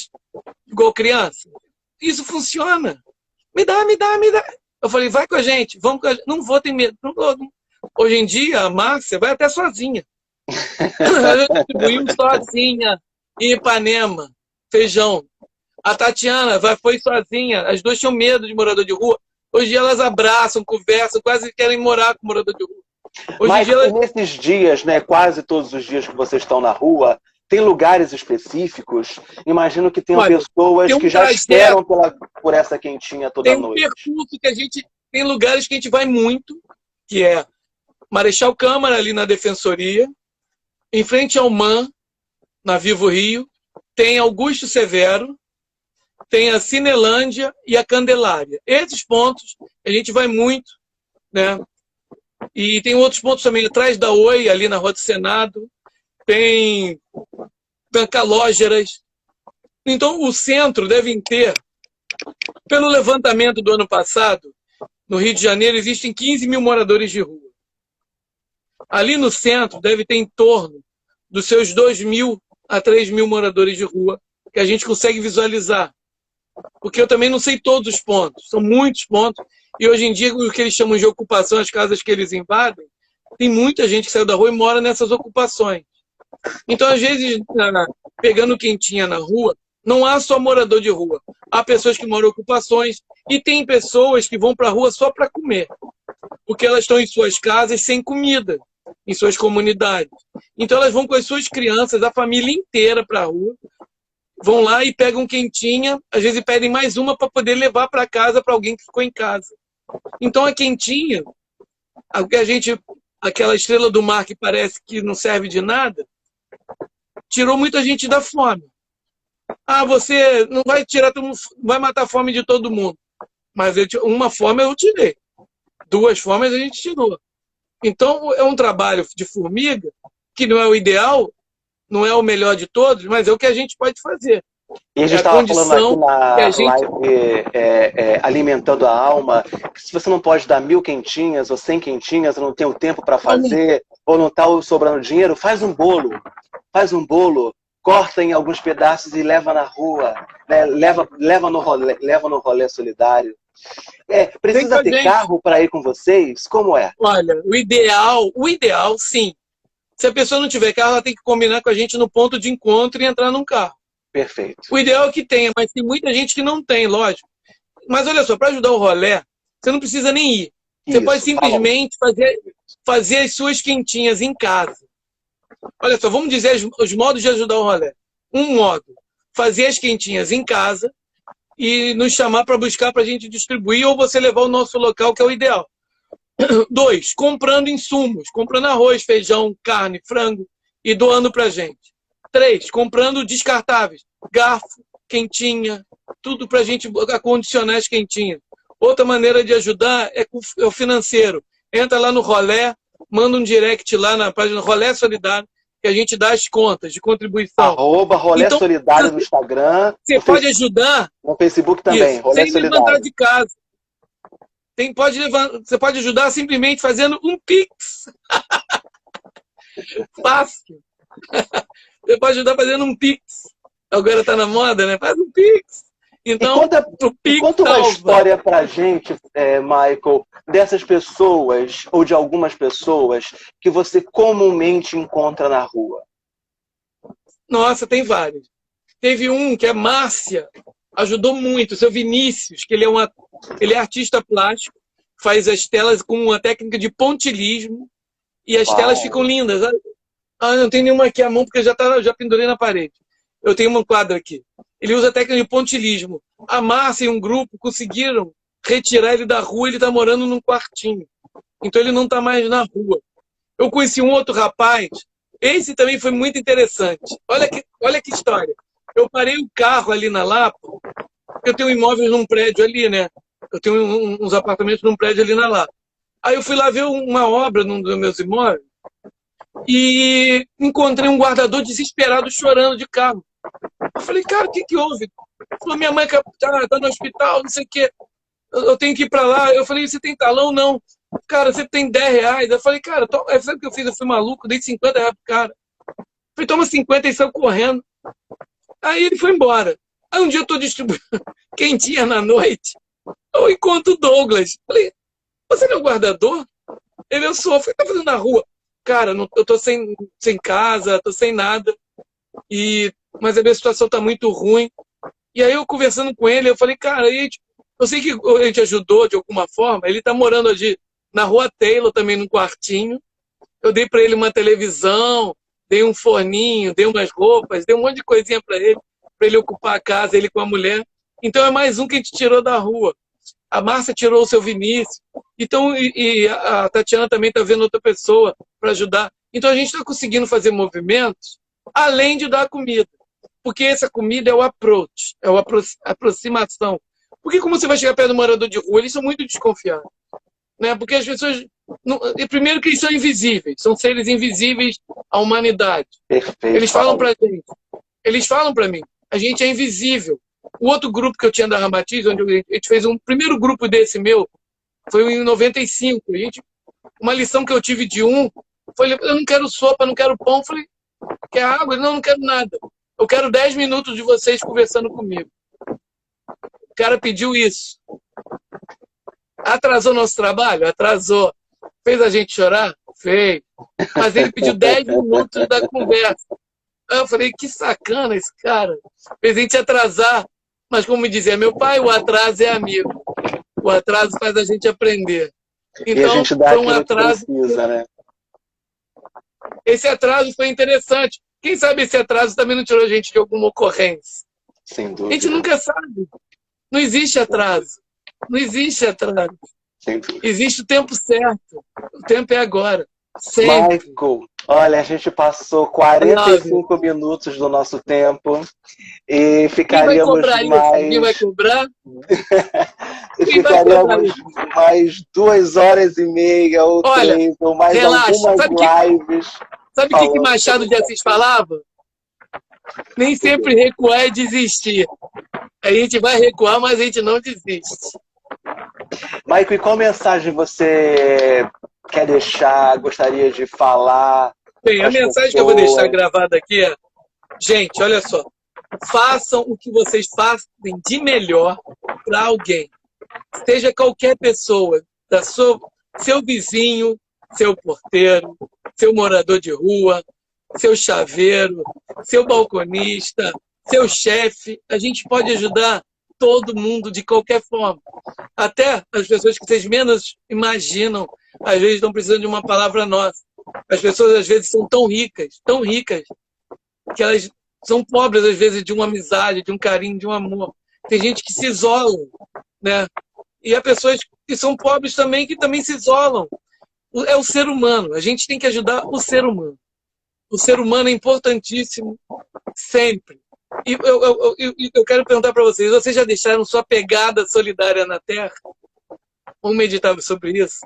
igual criança? Isso funciona. Me dá. Eu falei: vai com a gente, vamos com a gente. Não vou ter medo. Não vou. Hoje em dia, a Márcia vai até sozinha. Ela distribuiu sozinha em Ipanema, feijão. A Tatiana foi sozinha. As duas tinham medo de morador de rua. Hoje em dia elas abraçam, conversam, quase querem morar com morador de rua.
Mas nesses dias, né, quase todos os dias que vocês estão na rua, tem lugares específicos? Imagino que tenham pessoas que já esperam por essa quentinha toda noite.
Tem um percurso que a gente... Tem lugares que a gente vai muito, que é Marechal Câmara, ali na Defensoria, em frente ao MAN, na Vivo Rio, tem Augusto Severo, tem a Cinelândia e a Candelária. Esses pontos a gente vai muito, né? E tem outros pontos também, atrás da Oi, ali na Rua do Senado, tem Calógeras. Então, o centro deve ter, pelo levantamento do ano passado, no Rio de Janeiro, existem 15.000 moradores de rua. Ali no centro, deve ter em torno dos seus 2.000 a 3.000 moradores de rua, que a gente consegue visualizar. Porque eu também não sei todos os pontos, são muitos pontos. E hoje em dia, o que eles chamam de ocupação, as casas que eles invadem, tem muita gente que saiu da rua e mora nessas ocupações. Então, às vezes, pegando quentinha na rua, não há só morador de rua. Há pessoas que moram em ocupações e tem pessoas que vão para a rua só para comer. Porque elas estão em suas casas sem comida, em suas comunidades. Então, elas vão com as suas crianças, a família inteira para a rua, vão lá e pegam quentinha, às vezes pedem mais uma para poder levar para casa para alguém que ficou em casa. Então, a quentinha, aquela estrela do mar que parece que não serve de nada, tirou muita gente da fome. Ah, você não vai tirar, vai matar a fome de todo mundo. Mas uma fome eu tirei. 2 fomes a gente tirou. Então, é um trabalho de formiga, que não é o ideal, não é o melhor de todos, mas é o que a gente pode fazer.
E a gente estava falando aqui na live Alimentando a Alma, que se você não pode dar 1.000 quentinhas ou 100 quentinhas, ou não tem o tempo para fazer, ou não está sobrando dinheiro, faz um bolo. Faz um bolo, corta em alguns pedaços e leva na rua, né? leva no rolê solidário. Precisa ter carro para ir com vocês? Como é?
Olha, o ideal, sim. Se a pessoa não tiver carro, ela tem que combinar com a gente no ponto de encontro e entrar num carro.
Perfeito.
O ideal é que tenha, mas tem muita gente que não tem, lógico. Mas olha só, para ajudar o rolê, você não precisa nem ir. Você pode
Isso, fala.
simplesmente fazer as suas quentinhas em casa. Olha só, vamos dizer os modos de ajudar o rolê. Um modo, fazer as quentinhas em casa e nos chamar para buscar para a gente distribuir ou você levar ao nosso local, que é o ideal. 2, comprando insumos, comprando arroz, feijão, carne, frango e doando para a gente. 3, comprando descartáveis, garfo, quentinha, tudo para a gente acondicionar as quentinhas. Outra maneira de ajudar é o financeiro. Entra lá no Rolé, manda um direct lá na página Rolé Solidário, que a gente dá as contas de contribuição.
@Rolé
Então,
Solidário no Instagram.
Você pode ajudar.
No Facebook também,
Isso,
Rolé
sem
Solidário.
levantar de casa. Você pode ajudar simplesmente fazendo um Pix. Fácil. Você pode ajudar fazendo um Pix. Agora está na moda, né? Faz um Pix. Então, o Pix
conta uma
salva.
história pra gente, Michael, dessas pessoas, ou de algumas pessoas, que você comumente encontra na rua.
Nossa, tem vários. Teve um que é Márcia, ajudou muito. O seu Vinícius, que ele é artista plástico, faz as telas com uma técnica de pontilhismo e as telas ficam lindas. Não tem nenhuma aqui à mão porque eu já pendurei na parede. Eu tenho um quadro aqui. Ele usa a técnica de pontilhismo. A Márcia e um grupo conseguiram retirar ele da rua, ele está morando num quartinho. Então ele não está mais na rua. Eu conheci um outro rapaz, esse também foi muito interessante. Olha que história. Eu parei o carro ali na Lapa, eu tenho imóveis num prédio ali, né? Eu tenho uns apartamentos num prédio ali na Lapa. Aí eu fui lá ver uma obra num dos meus imóveis e encontrei um guardador desesperado chorando de carro. Eu falei, cara, o que houve? Ele falou, minha mãe tá no hospital, não sei o quê. Eu tenho que ir pra lá. Eu falei, você tem talão? Não. Cara, você tem R$10. Eu falei, cara, sabe o que eu fiz? Eu fui maluco, dei R$50 pro cara. Eu falei, toma 50 e saiu correndo. Aí ele foi embora. Aí um dia eu tô distribuindo quentinha na noite. Eu encontro o Douglas. Falei, você não é o guardador? Ele, eu sou. Eu falei, tá fazendo na rua? Cara, eu tô sem casa, tô sem nada. Mas a minha situação tá muito ruim. E aí eu conversando com ele, eu falei, cara, eu sei que a gente ajudou de alguma forma. Ele tá morando ali na Rua Taylor, também num quartinho. Eu dei para ele uma televisão, dei um forninho, dei umas roupas, dei um monte de coisinha para ele ocupar a casa, ele com a mulher. Então é mais um que a gente tirou da rua. A Márcia tirou o seu Vinícius. Então, a Tatiana também está vendo outra pessoa para ajudar. Então a gente está conseguindo fazer movimentos além de dar comida. Porque essa comida é o approach, é a aproximação. Porque como você vai chegar perto do morador de rua, eles são muito desconfiados. Né? Porque as pessoas... primeiro que eles são invisíveis, são seres invisíveis à humanidade.
Perfeito.
Eles falam pra gente, eles falam pra mim, a gente é invisível. O outro grupo que eu tinha da Ramatiz, onde a gente fez um primeiro grupo desse meu, foi em 95. Uma lição que eu tive de foi, eu não quero sopa, não quero pão. Eu falei, quer água? Não quero nada. Eu quero 10 minutos de vocês conversando comigo. O cara pediu isso. Atrasou nosso trabalho? Atrasou. Fez a gente chorar? Fez. Mas ele pediu 10 minutos da conversa. Aí eu falei, que sacana esse cara. Fez a gente atrasar. Mas como dizia meu pai, o atraso é amigo. O atraso faz a gente aprender. Então,
e a gente dá
foi um atraso.
Que precisa, né?
Esse atraso foi interessante. Quem sabe esse atraso também não tirou a gente de alguma ocorrência.
Sem dúvida.
A gente nunca sabe. Não existe atraso. Não existe atraso. Existe o tempo certo. O tempo é agora. Sempre.
Michael, olha, a gente passou 45 minutos do nosso tempo e ficaríamos mais...
Quem vai cobrar?
Ficaríamos mais 2h30 ou 3, ou mais algumas lives.
Sabe o que Machado de Assis falava? Nem sempre recuar é desistir. A gente vai recuar, mas a gente não desiste.
Michael, e qual mensagem você quer deixar, gostaria de falar?
Bem, a mensagem que eu vou deixar gravada aqui é: gente, olha só, façam o que vocês fazem de melhor para alguém. Seja qualquer pessoa, seu vizinho, seu porteiro, seu morador de rua, seu chaveiro, seu balconista, seu chefe. A gente pode ajudar todo mundo de qualquer forma. Até as pessoas que vocês menos imaginam, às vezes estão precisando de uma palavra nossa. As pessoas às vezes são tão ricas, que elas são pobres às vezes de uma amizade, de um carinho, de um amor. Tem gente que se isola, né? E há pessoas que são pobres também, que também se isolam. É o ser humano. A gente tem que ajudar o ser humano. O ser humano é importantíssimo, sempre. E eu quero perguntar para vocês já deixaram sua pegada solidária na Terra? Vamos meditar sobre isso?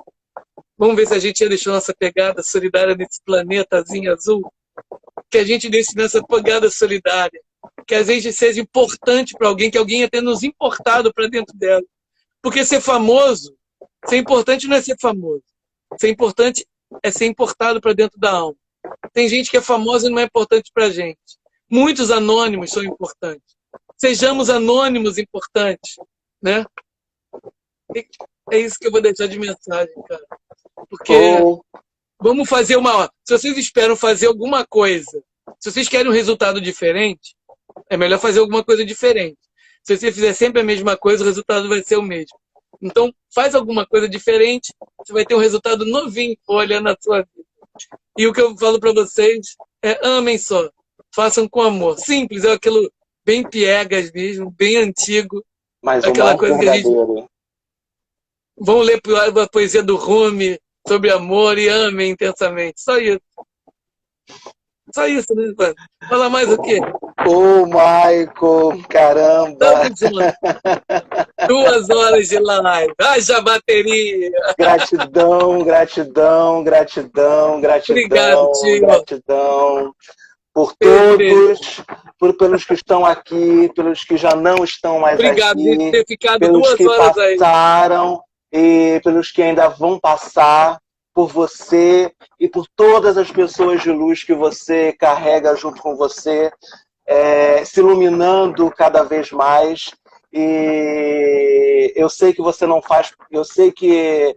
Vamos ver se a gente já deixou nossa pegada solidária nesse planetazinho azul? Que a gente deixe nessa pegada solidária. Que a gente seja importante para alguém, que alguém tenha nos importado para dentro dela. Porque ser importante não é ser famoso. Ser importante é ser importado para dentro da alma. Tem gente que é famosa e não é importante para a gente. Muitos anônimos são importantes. Sejamos anônimos importantes, né? É isso que eu vou deixar de mensagem, cara. Porque vamos fazer se vocês esperam fazer alguma coisa, se vocês querem um resultado diferente, é melhor fazer alguma coisa diferente. Se você fizer sempre a mesma coisa, o resultado vai ser o mesmo. Então, faz alguma coisa diferente, você vai ter um resultado novinho olhando a sua vida. E o que eu falo para vocês é: amem só, façam com amor. Simples, é aquilo bem piegas mesmo, bem antigo.
Mas
aquela coisa que a gente... Vamos ler a poesia do Rumi sobre amor e amem intensamente. Só isso. Só isso, né, mano? Fala mais o quê?
Michael, caramba!
Tamo junto. 2 horas de live. Haja bateria!
Gratidão, gratidão, gratidão, gratidão.
Obrigado, tio.
Gratidão por todos, pelos que estão aqui, pelos que já não estão mais
Obrigado
aqui.
por ter ficado
pelos
2
que
horas aí.
passaram e pelos que ainda vão passar, por você e por todas as pessoas de luz que você carrega junto com você, se iluminando cada vez mais. E eu sei que você não faz... Eu sei que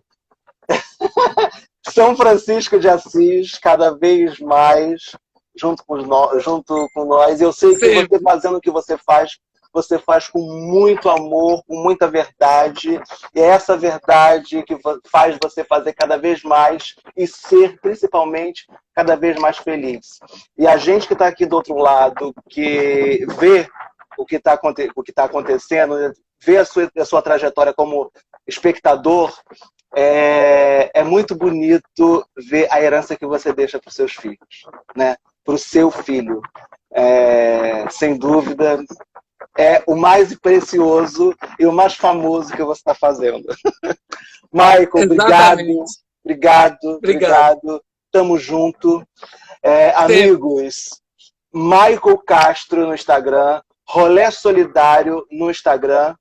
São Francisco de Assis, cada vez mais, junto com nós. Eu sei que você, fazendo o que você faz com muito amor, com muita verdade. E é essa verdade que faz você fazer cada vez mais e ser, principalmente, cada vez mais feliz. E a gente que está aqui do outro lado, que vê o que está acontecendo, vê a sua trajetória como espectador, é muito bonito ver a herança que você deixa para os seus filhos, né? Para o seu filho. Sem dúvida, é o mais precioso e o mais famoso que você está fazendo. Michael, obrigado. Tamo junto. Amigos, Michael Castro no Instagram, Rolê Solidário no Instagram.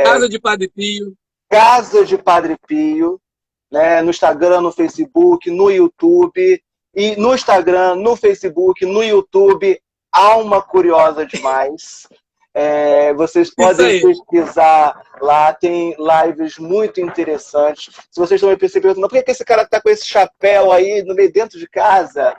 Casa de Padre Pio.
Casa de Padre Pio, né? No Instagram, no Facebook, no YouTube. E no Instagram, no Facebook, no YouTube, Alma Curiosa Demais. Vocês podem pesquisar lá, tem lives muito interessantes. Se vocês estão me percebendo, por que esse cara está com esse chapéu aí no meio dentro de casa?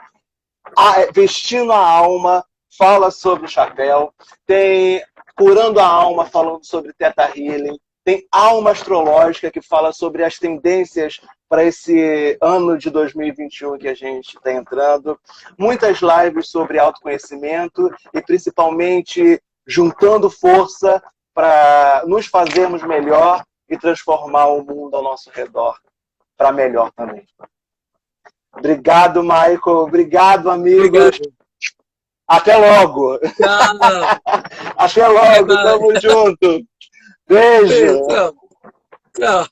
Vestindo a Alma, fala sobre o chapéu. Tem Curando a Alma, falando sobre Theta Healing. Tem Alma Astrológica, que fala sobre as tendências para esse ano de 2021 que a gente está entrando. Muitas lives sobre autoconhecimento e, principalmente, juntando força para nos fazermos melhor e transformar o mundo ao nosso redor para melhor também. Obrigado, Michael. Obrigado, amigos.
Obrigado.
Até logo.
Tchau.
Até logo. Tamo junto. Beijo.
Tchau.